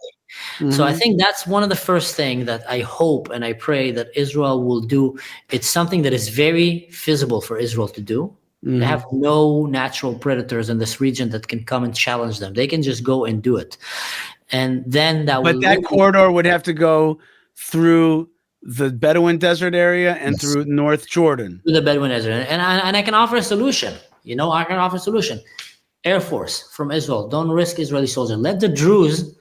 So I think that's one of the first things that I hope and I pray that Israel will do. It's something that is very feasible for Israel to do. They have no natural predators in this region that can come and challenge them. They can just go and do it. And then that corridor would have to go through the Bedouin desert area and through North Jordan. Through the Bedouin desert. And I can offer a solution. I can offer a solution. Air Force from Israel. Don't risk Israeli soldiers. Let the Druze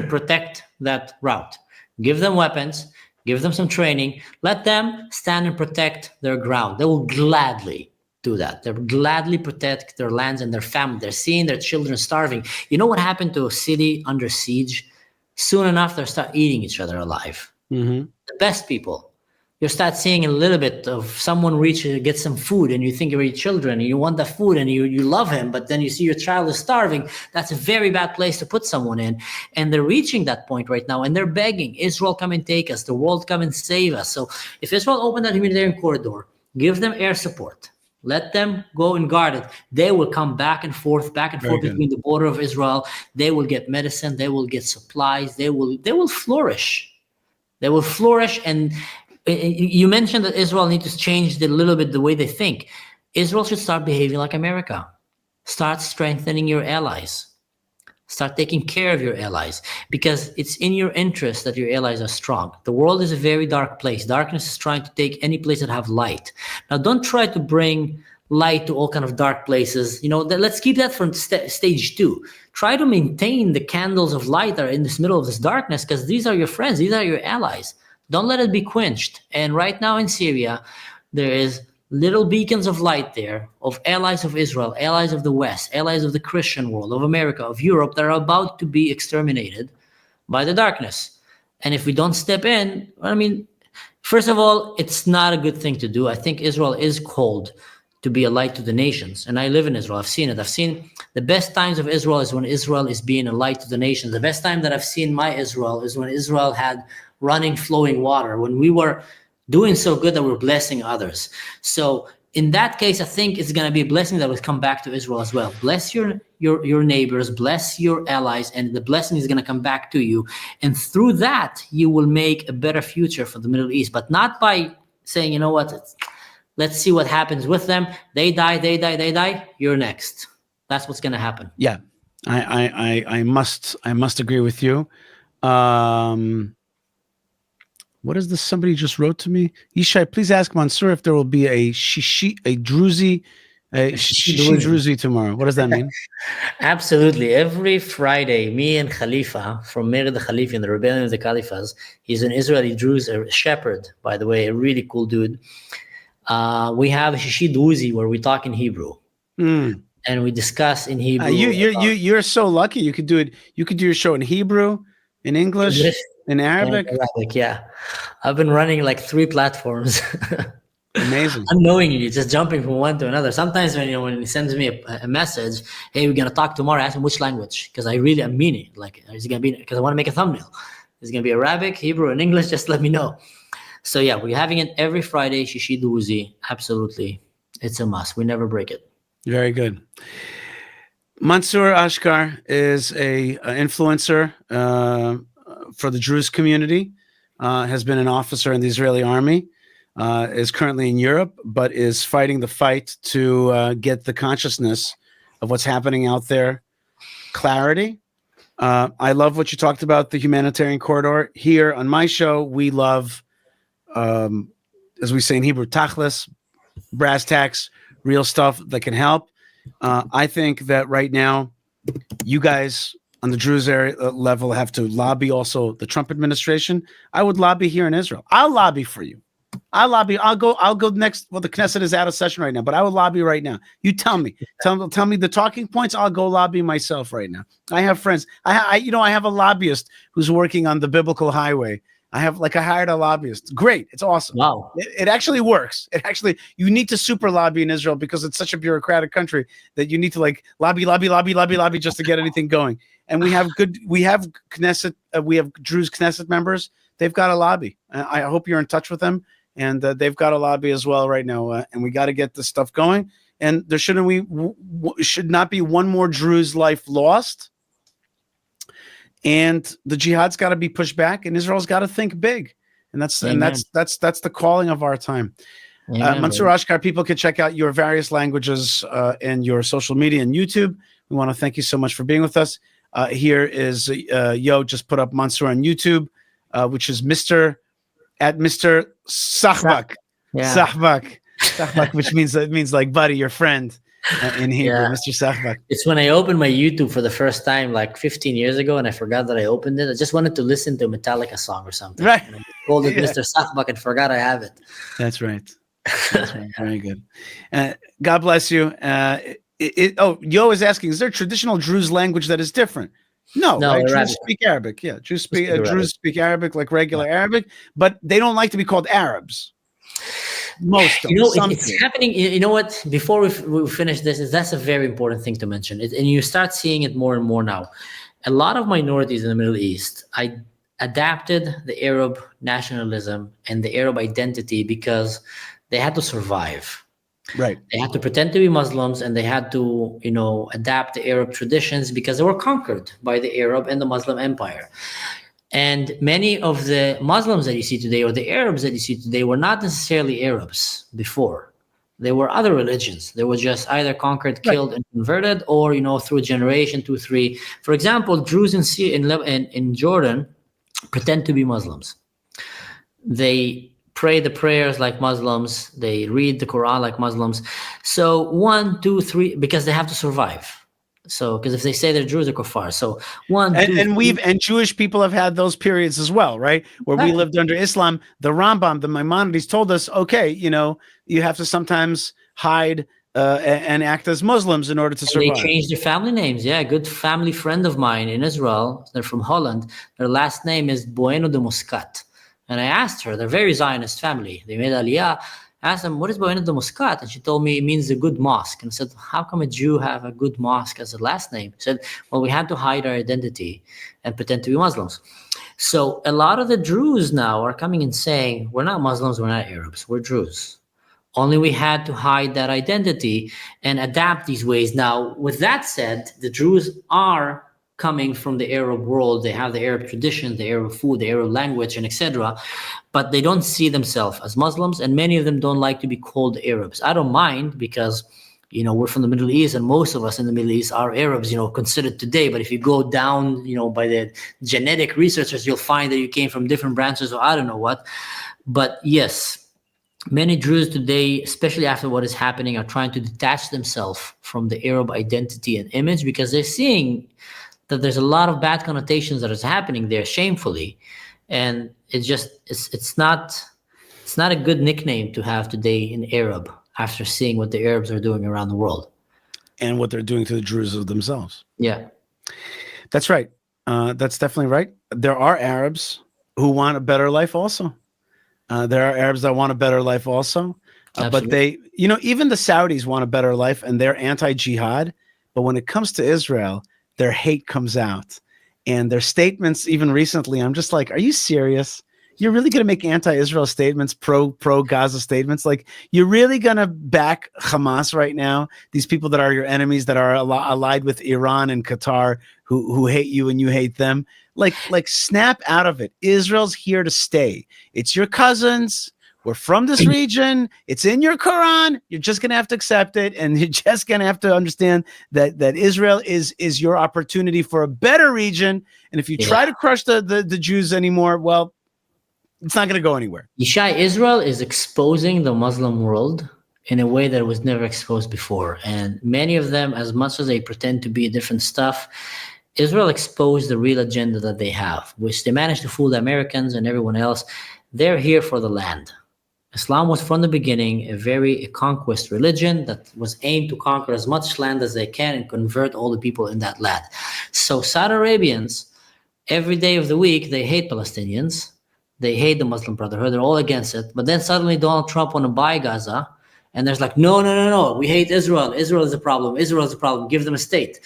protect that route. Give them weapons, give them some training, let them stand and protect their ground. They will gladly do that. They will gladly protect their lands and their family. They're seeing their children starving. You know what happened to a city under siege? Soon enough, they'll start eating each other alive. The best people. you start seeing a little bit of someone get some food, and you think of your children, and you want the food, and you love him, but then you see your child is starving. That's a very bad place to put someone in. And they're reaching that point right now, and they're begging, Israel, come and take us. The world, come and save us. So if Israel opened that humanitarian corridor, give them air support, let them go and guard it, they will come back and forth between the border of Israel. They will get medicine. They will get supplies. They will flourish. They will flourish. And you mentioned that Israel needs to change a little bit the way they think. Israel should start behaving like America. Start strengthening your allies. Start taking care of your allies, because it's in your interest that your allies are strong. The world is a very dark place. Darkness is trying to take any place that have light. Now, don't try to bring light to all kind of dark places. Let's keep that from stage 2. Try to maintain the candles of light that are in this middle of this darkness, because these are your friends. These are your allies. Don't let it be quenched. And right now in Syria, there is little beacons of light there of allies of Israel, allies of the West, allies of the Christian world, of America, of Europe, that are about to be exterminated by the darkness. And if we don't step in, first of all, it's not a good thing to do. I think Israel is called to be a light to the nations. And I live in Israel. I've seen it. I've seen the best times of Israel is when Israel is being a light to the nations. The best time that I've seen my Israel is when Israel had running, flowing water, when we were doing so good that we're blessing others. So in that case, I think it's going to be a blessing that will come back to Israel as well. Bless your neighbors, bless your allies, and the blessing is going to come back to you. And through that, you will make a better future for the Middle East, but not by saying, you know what, let's see what happens with them. They die. You're next. That's what's going to happen. Yeah, I must agree with you. What is this? Somebody just wrote to me. Yishai, please ask Mansour if there will be a Druze tomorrow. What does that mean? Absolutely. Every Friday, me and Khalifa from Mearat the Khalifa in the Rebellion of the Caliphs, he's an Israeli Druze, a shepherd, by the way, a really cool dude. We have a Druze where we talk in Hebrew. And we discuss in Hebrew. You're so lucky. You could do it. You could do your show in Hebrew, in English, in Arabic. Yeah. I've been running like 3 platforms. Amazing. Unknowingly, just jumping from one to another. Sometimes when he sends me a message, hey, we're gonna talk tomorrow, I ask him which language, because I really mean it. Like, is it gonna be, because I want to make a thumbnail. Is it gonna be Arabic, Hebrew, and English? Just let me know. So yeah, we're having it every Friday, Shishi Druze. Absolutely. It's a must. We never break it. Very good. Mansour Ashkar is a influencer for the Jewish community, has been an officer in the Israeli army, is currently in Europe, but is fighting the fight to get the consciousness of what's happening out there clarity. I love what you talked about, the humanitarian corridor. Here on my show, we love, as we say in Hebrew, tachlis, brass tacks, real stuff that can help. I think that right now, you guys on the Druze area level have to lobby also the Trump administration. I would lobby here in Israel. I'll lobby for you. I'll go next. Well, the Knesset is out of session right now, but I will lobby right now. You tell me the talking points. I'll go lobby myself right now. I have friends. I have a lobbyist who's working on the biblical highway. I hired a lobbyist. Great. It's awesome. Wow. It actually works. You need to super lobby in Israel because it's such a bureaucratic country that you need to lobby just to get anything going. And we have Knesset, we have Druze Knesset members. They've got a lobby. I hope you're in touch with them. And they've got a lobby as well right now. And we got to get this stuff going. And there should not be one more Druze life lost. And the jihad's got to be pushed back, and Israel's got to think big. And that's the calling of our time. Mansour Ashkar, people can check out your various languages and your social media and YouTube. We want to thank you so much for being with us. Here is Yo just put up Mansour on YouTube, which is Mr. Sahbak. Sahbak, which means like buddy, your friend in Hebrew, Mr. Sahbak. It's when I opened my YouTube for the first time like 15 years ago, and I forgot that I opened it. I just wanted to listen to a Metallica song or something. Right. And I called it Mr. Sahbak and forgot I have it. That's right. That's right. Very good. God bless you. Yo is asking, is there a traditional Druze language that is different? No, right? Druze speak Arabic. Yeah, Druze speak Arabic like regular Arabic, but they don't like to be called Arabs. Most of You them. know, Some it's do. happening. You know what? Before we finish this, that's a very important thing to mention. And you start seeing it more and more now. A lot of minorities in the Middle East, adapted the Arab nationalism and the Arab identity because they had to survive. Right. They had to pretend to be Muslims, and they had to, adapt the Arab traditions because they were conquered by the Arab and the Muslim empire. And many of the Muslims that you see today, or the Arabs that you see today, were not necessarily Arabs before. They were other religions. They were just either conquered, killed, and converted, or through generation 2, 3. For example, Druze in Jordan pretend to be Muslims. They pray the prayers like Muslims. They read the Quran like Muslims. So 1, 2, 3, because they have to survive. So, because if they say they're Druze, they're kuffar. So 1, 2, and Jewish people have had those periods as well, right? Where we lived under Islam. The Rambam, the Maimonides told us, okay, you have to sometimes hide and act as Muslims in order to survive. They changed their family names. Yeah, a good family friend of mine in Israel, they're from Holland. Their last name is Bueno de Muscat. And I asked her, they're very Zionist family. They made Aliyah. I asked them, what is Bueno de Muscat? And she told me it means a good mosque. And I said, how come a Jew have a good mosque as a last name? She said, well, we had to hide our identity and pretend to be Muslims. So a lot of the Druze now are coming and saying, we're not Muslims, we're not Arabs, we're Druze. Only we had to hide that identity and adapt these ways. Now, with that said, the Druze are coming from the Arab world. They have the Arab tradition, the Arab food, the Arab language, and etc. But they don't see themselves as Muslims, and many of them don't like to be called Arabs. I don't mind because, we're from the Middle East, and most of us in the Middle East are Arabs, considered today. But if you go down, by the genetic researchers, you'll find that you came from different branches or I don't know what. But yes, many Druze today, especially after what is happening, are trying to detach themselves from the Arab identity and image because they're seeing that there's a lot of bad connotations that is happening there shamefully. And it's not a good nickname to have today in Arab after seeing what the Arabs are doing around the world. And what they're doing to the Druze themselves. Yeah. That's right. That's definitely right. There are Arabs who want a better life also. There are Arabs that want a better life also. But they, even the Saudis want a better life and they're anti-jihad. But when it comes to Israel, their hate comes out. And their statements, even recently, I'm just like, are you serious? You're really going to make anti-Israel statements, pro-Gaza statements? Like, you're really going to back Hamas right now? These people that are your enemies, that are allied with Iran and Qatar, who hate you and you hate them? Like snap out of it. Israel's here to stay. It's your cousins. We're from this region. It's in your Quran. You're just going to have to accept it. And you're just going to have to understand that Israel is your opportunity for a better region. And if you try to crush the Jews anymore, well, it's not going to go anywhere. Yishai, Israel is exposing the Muslim world in a way that was never exposed before. And many of them, as much as they pretend to be different stuff, Israel exposed the real agenda that they have, which they managed to fool the Americans and everyone else. They're here for the land. Islam was from the beginning a conquest religion that was aimed to conquer as much land as they can and convert all the people in that land. So Saudi Arabians, every day of the week, they hate Palestinians. They hate the Muslim Brotherhood. They're all against it. But then suddenly Donald Trump want to buy Gaza. And there's like, no. We hate Israel. Israel is a problem. Israel is a problem. Give them a state.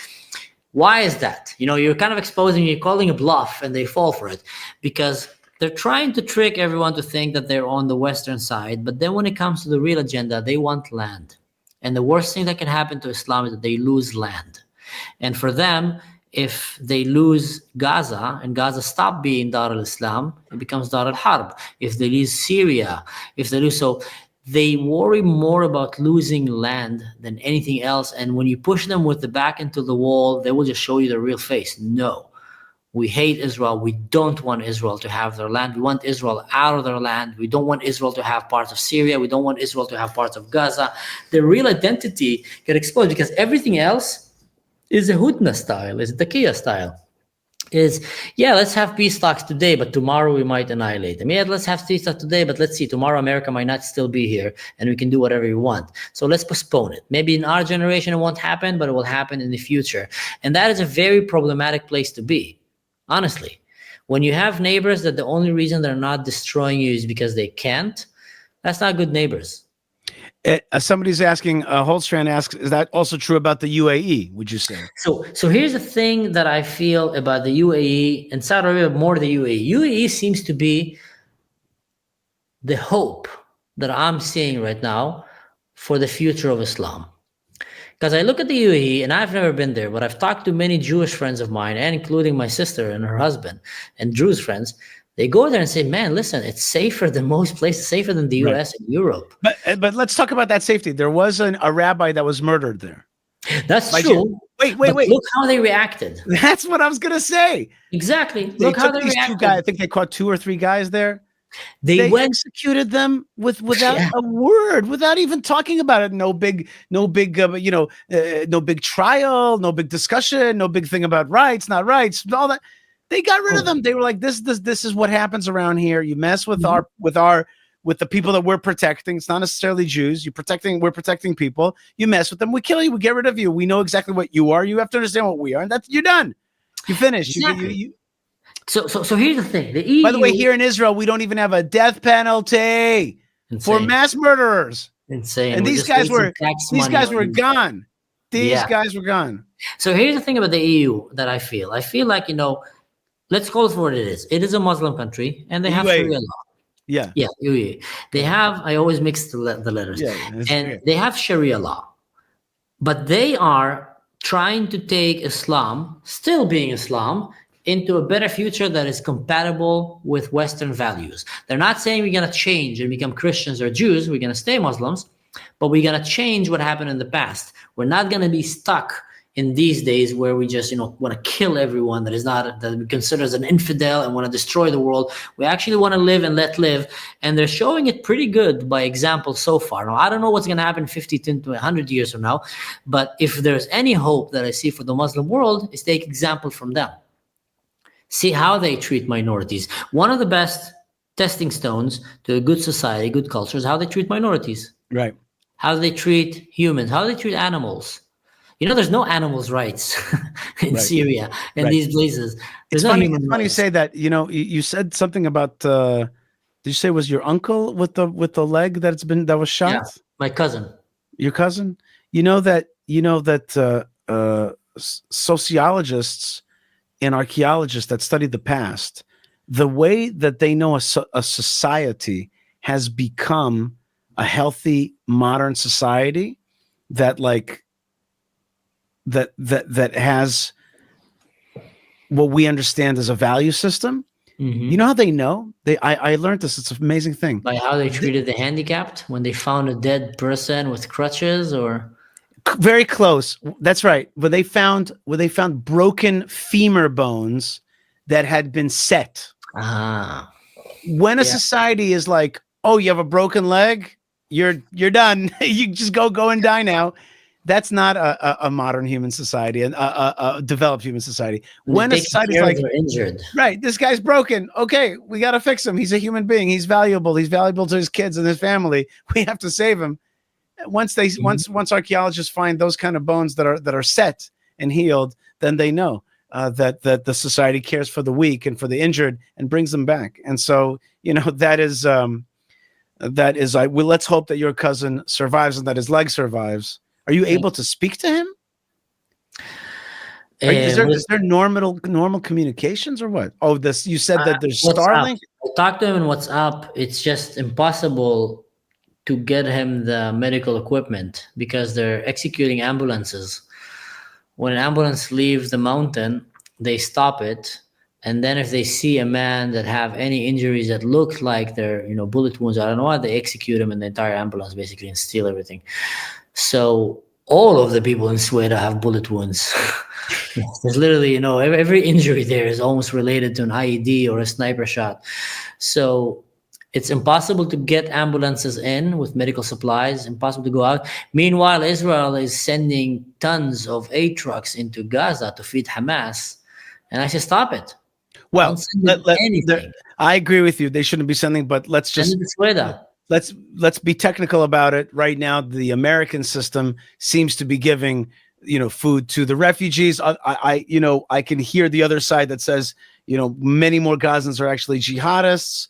Why is that? You're kind of exposing, you're calling a bluff, and they fall for it. Because they're trying to trick everyone to think that they're on the Western side. But then when it comes to the real agenda, they want land. And the worst thing that can happen to Islam is that they lose land. And for them, if they lose Gaza and Gaza stop being Dar al-Islam, it becomes Dar al-Harb. If they lose Syria, so they worry more about losing land than anything else. And when you push them with the back into the wall, they will just show you the real face. No. We hate Israel. We don't want Israel to have their land. We want Israel out of their land. We don't want Israel to have parts of Syria. We don't want Israel to have parts of Gaza. The real identity get exposed because everything else is a Hudna style, is a Taqiya style. Let's have peace talks today, but tomorrow we might annihilate them. Yeah, let's have peace talks today, but let's see, tomorrow America might not still be here and we can do whatever we want. So let's postpone it. Maybe in our generation it won't happen, but it will happen in the future. And that is a very problematic place to be. Honestly, when you have neighbors that the only reason they're not destroying you is because they can't, That's not good neighbors. Somebody's asking, Holstrand asks, is that also true about the UAE, would you say? So here's the thing that I feel about the UAE and Saudi Arabia, more the UAE. UAE seems to be the hope that I'm seeing right now for the future of Islam. Because I look at the UAE, and I've never been there, but I've talked to many Jewish friends of mine, and including my sister and her husband, and Druze friends. They go there and say, man, listen, it's safer than most places, safer than the US and Europe. But let's talk about that safety. There was a rabbi that was murdered there. That's true. Wait. Look how they reacted. That's what I was going to say. Exactly. Look how they reacted. 2 guys, I think they caught 2 or 3 guys there. They executed them without a word, without even talking about it. No big trial, no big discussion, no big thing about rights, not rights, all that. They got rid of them. They were like, this is what happens around here. You mess with with the people that we're protecting. It's not necessarily Jews. We're protecting people. You mess with them, we kill you. We get rid of you. We know exactly what you are. You have to understand what we are, and you're done. You finished. Exactly. So here's the thing. The EU, by the way, here in Israel, we don't even have a death penalty for mass murderers. Insane. And these guys were gone. These guys were gone. So here's the thing about the EU that I feel like, let's call it for what it is. It is a Muslim country, and they have Sharia law. Yeah. UAE. They have, I always mix the letters. And they have Sharia law. But they are trying to take Islam, still being Islam, into a better future that is compatible with Western values. They're not saying we're going to change and become Christians or Jews. We're going to stay Muslims, but we're going to change what happened in the past. We're not going to be stuck in these days where we just, want to kill everyone that we consider as an infidel and want to destroy the world. We actually want to live and let live. And they're showing it pretty good by example so far. Now, I don't know what's going to happen 50 to 100 years from now, but if there's any hope that I see for the Muslim world, is take example from them. See how they treat minorities. One of the best testing stones to a good society, good culture, is how they treat minorities. Right. How they treat humans, how they treat animals. There's no animals' rights in Syria and these places. There's no human rights. It's funny you say that. You said something about. Did you say it was your uncle with the leg that was shot? Yeah, my cousin. Your cousin. You know that sociologists and archaeologists that study the past, the way that they know a society has become a healthy modern society that has what we understand as a value system. Mm-hmm. You know how they know? I learned this. It's an amazing thing. By how they treated the handicapped when they found a dead person with crutches, or very close. That's right. Where they found broken femur bones that had been set. When a society is like, oh, you have a broken leg, you're done. You just go and die now. That's not a modern human society and a developed human society. When a society is like, injured, right, this guy's broken. Okay, we got to fix him. He's a human being. He's valuable. He's valuable to his kids and his family. We have to save him. Once archaeologists find those kind of bones that are set and healed, then they know that the society cares for the weak and for the injured and brings them back. And so that is let's hope that your cousin survives and that his leg survives. Are you able to speak to him? Is there normal communications or what? Oh, you said that there's Starlink. I talked to him in WhatsApp. It's just impossible to get him the medical equipment because they're executing ambulances. When an ambulance leaves the mountain, they stop it. And then if they see a man that have any injuries that look like they're, bullet wounds, I don't know why, they execute him in the entire ambulance basically and steal everything. So all of the people in Sweden have bullet wounds. There's literally, every injury there is almost related to an IED or a sniper shot. So it's impossible to get ambulances in with medical supplies, impossible to go out. Meanwhile, Israel is sending tons of aid trucks into Gaza to feed Hamas. And I say, stop it. Well, I agree with you. They shouldn't be sending, but let's be technical about it. Right now, the American system seems to be giving, food to the refugees. I can hear the other side that says, many more Gazans are actually jihadists.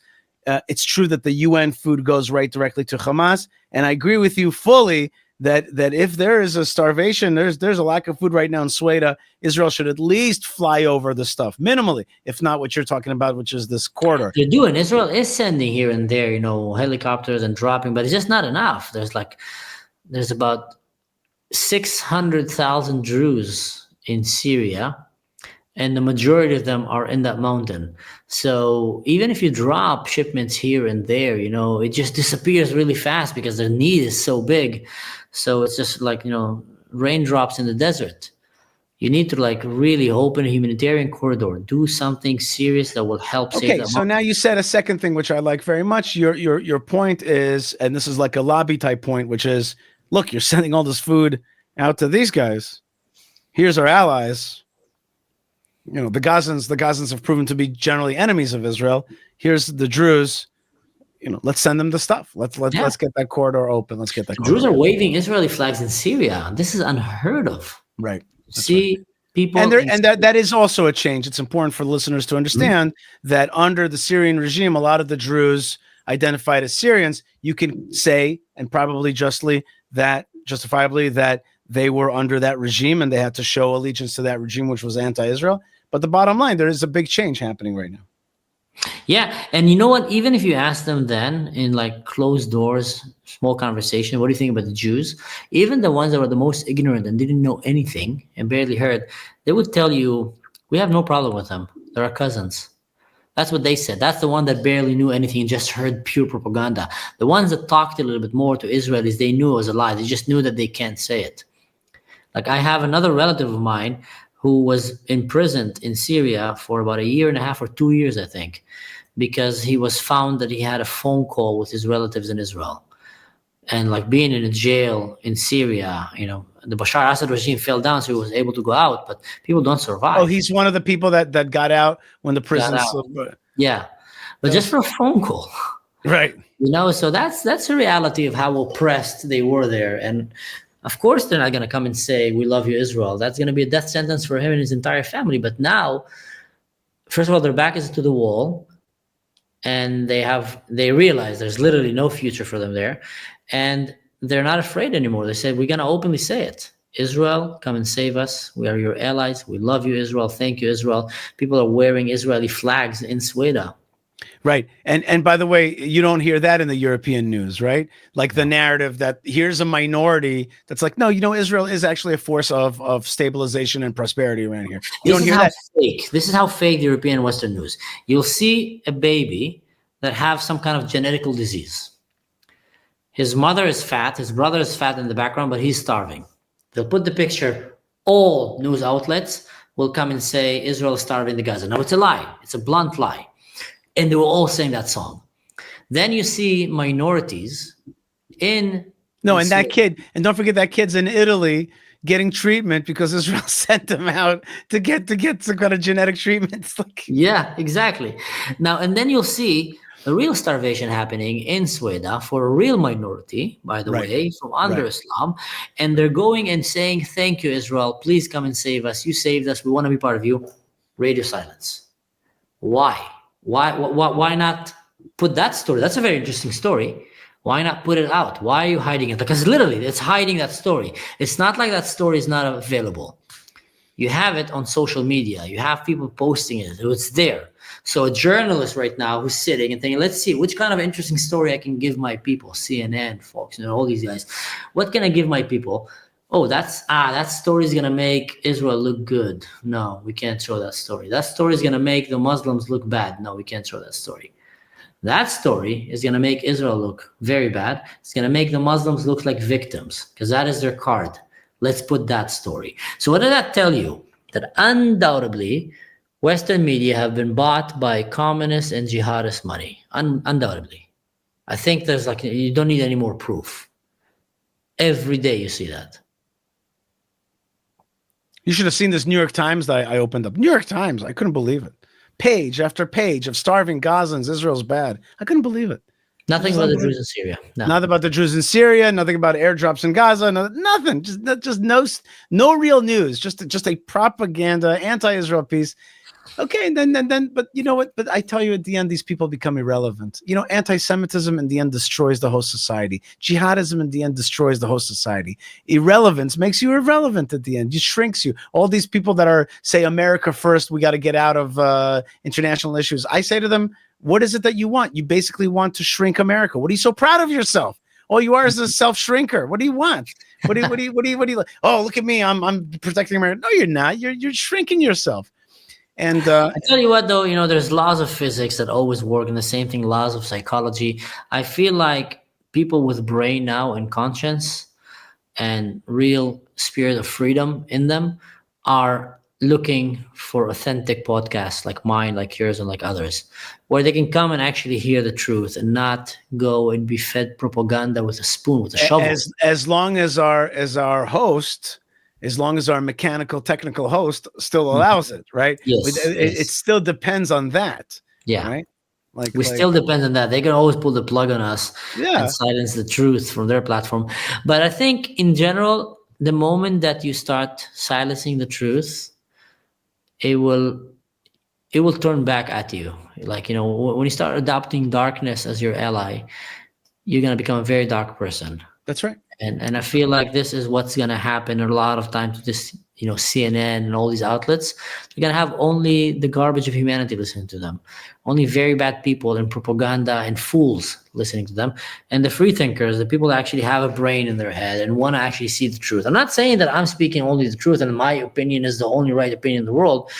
it's true that the UN food goes right directly to Hamas. And I agree with you fully that if there is a starvation, there's a lack of food right now in Sweden, Israel should at least fly over the stuff, minimally, if not what you're talking about, which is this corridor. They're doing. Israel is sending here and there, helicopters and dropping, but it's just not enough. There's about 600,000 Druze in Syria, and the majority of them are in that mountain. So even if you drop shipments here and there, it just disappears really fast because the need is so big. So it's just like, raindrops in the desert. You need to really open a humanitarian corridor, do something serious that will help save that Okay, so now you said a second thing, which I like very much. Your point is, and this is like a lobby type point, which is, look, you're sending all this food out to these guys. Here's our allies. The Gazans have proven to be generally enemies of Israel. Here's the Druze. Let's send them the stuff. Let's get that corridor open. Let's get that. Druze are waving Israeli flags in Syria. This is unheard of. Right. See, people, and that is also a change. It's important for listeners to understand that under the Syrian regime, a lot of the Druze identified as Syrians, you can say, and probably justifiably, that they were under that regime and they had to show allegiance to that regime, which was anti-Israel. But the bottom line, there is a big change happening right now. Yeah, and you know what? Even if you ask them then in closed doors, small conversation, what do you think about the Jews? Even the ones that were the most ignorant and didn't know anything and barely heard, they would tell you, we have no problem with them. They're our cousins. That's what they said. That's the one that barely knew anything and just heard pure propaganda. The ones that talked a little bit more to Israelis, they knew it was a lie. They just knew that they can't say it. I have another relative of mine who was imprisoned in Syria for about 1.5 years or 2 years, I think, because he was found that he had a phone call with his relatives in Israel. And being in a jail in Syria, the Bashar al-Assad regime fell down, so he was able to go out, but people don't survive. Oh, he's one of the people that got out when the prisons. Yeah, but just for a phone call. Right. So that's the reality of how oppressed they were there. And of course, they're not going to come and say, we love you, Israel. That's going to be a death sentence for him and his entire family. But now, first of all, their back is to the wall, and they realize there's literally no future for them there. And they're not afraid anymore. They said, we're going to openly say it. Israel, come and save us. We are your allies. We love you, Israel. Thank you, Israel. People are wearing Israeli flags in Sweden. Right. And by the way, you don't hear that in the European news, right? The narrative that here's a minority that's no, Israel is actually a force of stabilization and prosperity around here. You don't hear that. Fake. This is how fake the European Western news. You'll see a baby that have some kind of genetical disease. His mother is fat, his brother is fat in the background, but he's starving. They'll put the picture, all news outlets will come and say Israel is starving the Gaza. Now it's a lie. It's a blunt lie. And they were all saying that song. Then you see minorities in that kid, and don't forget that kid's in Italy getting treatment because Israel sent them out to get some kind of genetic treatments. Yeah, exactly. Now, and then you'll see the real starvation happening in Sweden for a real minority, by the way, from under Islam. And they're going and saying, thank you, Israel. Please come and save us. You saved us. We want to be part of you. Radio silence. Why? Why not put that story? That's a very interesting story. Why not put it out? Why are you hiding it? Because literally, it's hiding that story. It's not like that story is not available. You have it on social media. You have people posting it. It's there. So a journalist right now who's sitting and thinking, let's see, which kind of interesting story I can give my people? CNN, Fox, all these guys. What can I give my people? Oh, that story is going to make Israel look good. No, we can't show that story. That story is going to make the Muslims look bad. No, we can't show that story. That story is going to make Israel look very bad. It's going to make the Muslims look like victims because that is their card. Let's put that story. So what did that tell you? That undoubtedly, Western media have been bought by communist and jihadist money. Undoubtedly. I think there's you don't need any more proof. Every day you see that. You should have seen this New York Times that I opened up. New York Times, I couldn't believe it. Page after page of starving Gazans. Israel's bad. I couldn't believe it. Nothing about the Druze in Syria. No. Nothing about the Druze in Syria. Nothing about airdrops in Gaza. Nothing. Just no real news. Just a propaganda anti-Israel piece. Okay, and then, but you know what? But I tell you, at the end, these people become irrelevant. You know, anti-Semitism in the end destroys the whole society. Jihadism in the end destroys the whole society. Irrelevance makes you irrelevant at the end. It shrinks you. All these people that are say America first, we got to get out of international issues. I say to them, what is it that you want? You basically want to shrink America. What are you so proud of yourself? All you are is a self-shrinker. What do you want? What do you? Oh, look at me! I'm protecting America. No, you're not. You're shrinking yourself. And I tell you what, though, there's laws of physics that always work, and the same thing, laws of psychology. I feel like people with brain now and conscience and real spirit of freedom in them are looking for authentic podcasts like mine, like yours, and like others, where they can come and actually hear the truth and not go and be fed propaganda with a spoon, with a shovel. As long as our host, as long as our mechanical technical host still allows it, right? Yes, it still depends on that. Yeah. Right. We still depend on that. They can always pull the plug on us Yeah. and silence the truth from their platform. But I think in general, the moment that you start silencing the truth, it will turn back at you. Like, when you start adopting darkness as your ally, you're going to become a very dark person. That's right. And I feel like this is what's going to happen a lot of times with this, CNN and all these outlets. They're going to have only the garbage of humanity listening to them, only very bad people and propaganda and fools listening to them. And the free thinkers, the people that actually have a brain in their head and want to actually see the truth. I'm not saying that I'm speaking only the truth and my opinion is the only right opinion in the world,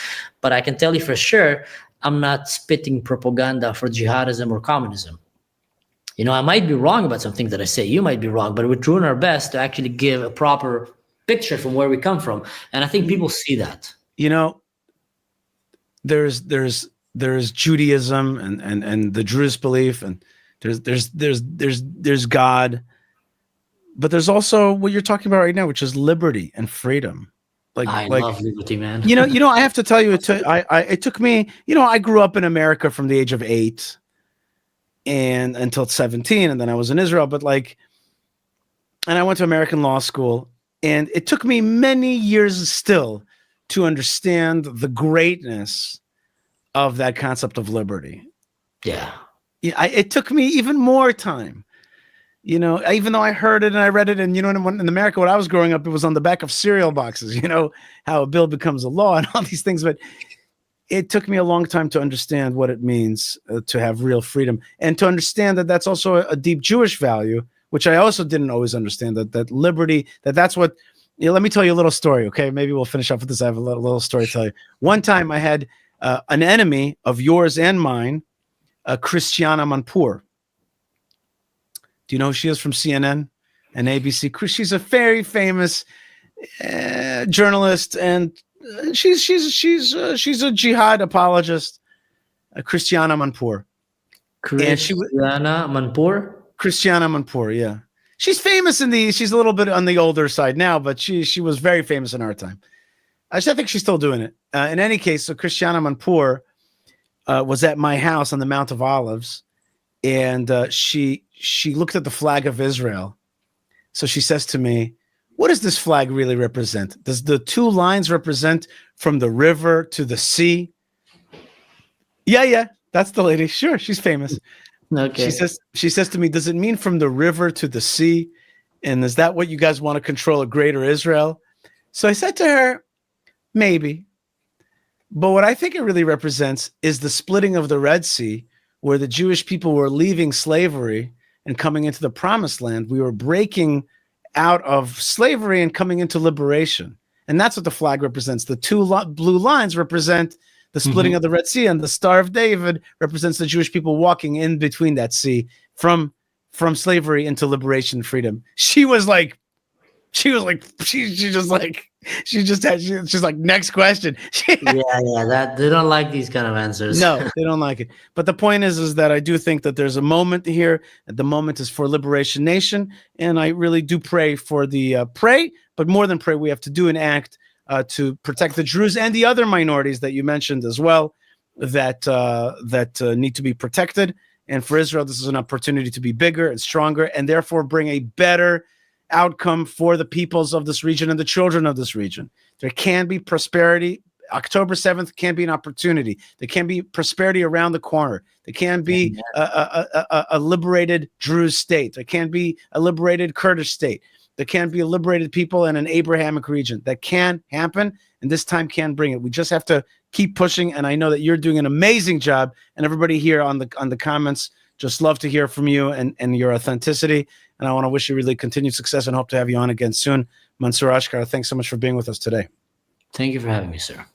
but I can tell you for sure, I'm not spitting propaganda for jihadism or communism. I might be wrong about some things that I say. You might be wrong, but we're doing our best to actually give a proper picture from where we come from. And I think people see that. There's Judaism and the Druze belief, and there's God, but there's also what you're talking about right now, which is liberty and freedom. I love liberty, man. I have to tell you, it took me. I grew up in America from the age of 8. And until 17, and then I was in Israel, and I went to American law school, and it took me many years still to understand the greatness of that concept of liberty. Yeah. It took me even more time, even though I heard it and I read it, and in America, when I was growing up, it was on the back of cereal boxes, how a bill becomes a law and all these things, but it took me a long time to understand what it means to have real freedom, and to understand that that's also a deep Jewish value, which I also didn't always understand, that liberty, that's what, let me tell you a little story. Okay. Maybe we'll finish up with this. I have a little story to tell you. One time I had an enemy of yours and mine, Christiana Manpour. Do you know who she is from CNN and ABC? She's a very famous journalist, and she's a jihad apologist, Christiana Manpour. Christiana Manpour, yeah. She's famous she's a little bit on the older side now, but she was very famous in our time. I think she's still doing it. In any case, so Christiana Manpour was at my house on the Mount of Olives, and she looked at the flag of Israel. So she says to me, what does this flag really represent? Does the 2 lines represent from the river to the sea? Yeah, that's the lady. Sure, she's famous. Okay. She says to me, does it mean from the river to the sea? And is that what you guys want to control, a greater Israel? So I said to her, maybe. But what I think it really represents is the splitting of the Red Sea, where the Jewish people were leaving slavery and coming into the promised land. We were breaking out of slavery and coming into liberation. And that's what the flag represents. The 2 blue lines represent the splitting of the Red Sea, and the Star of David represents the Jewish people walking in between that sea from slavery into liberation and freedom. She's like, next question. That they don't like these kind of answers. No, they don't like it. But the point is that I do think that there's a moment here. The moment is for Liberation Nation, and I really do pray for the but more than pray, we have to do and act to protect the Druze and the other minorities that you mentioned as well that need to be protected. And for Israel, this is an opportunity to be bigger and stronger, and therefore bring a better outcome for the peoples of this region and the children of this region. There can be prosperity October 7th can be an opportunity. There can be prosperity around the corner. There can be a liberated Druze state. There can be a liberated Kurdish state. There can be a liberated people in an Abrahamic region. That can happen, and this time can bring it. We just have to keep pushing, and I know that you're doing an amazing job, and everybody here on the comments just love to hear from you and your authenticity, and I want to wish you really continued success and hope to have you on again soon. Mansour Ashkar, thanks so much for being with us today. Thank you for having me, sir.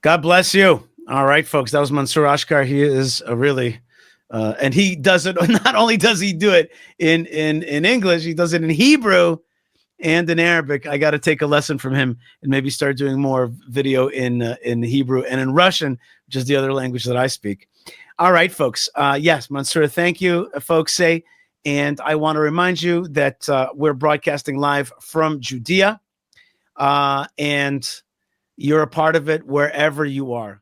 God bless you. All right, folks, that was Mansour Ashkar. He is a really, and he does it, not only does he do it in English, he does it in Hebrew and in Arabic. I got to take a lesson from him and maybe start doing more video in Hebrew and in Russian, which is the other language that I speak. All right, folks. Yes, Mansour, thank you, folks say. And I want to remind you that we're broadcasting live from Judea, and you're a part of it wherever you are.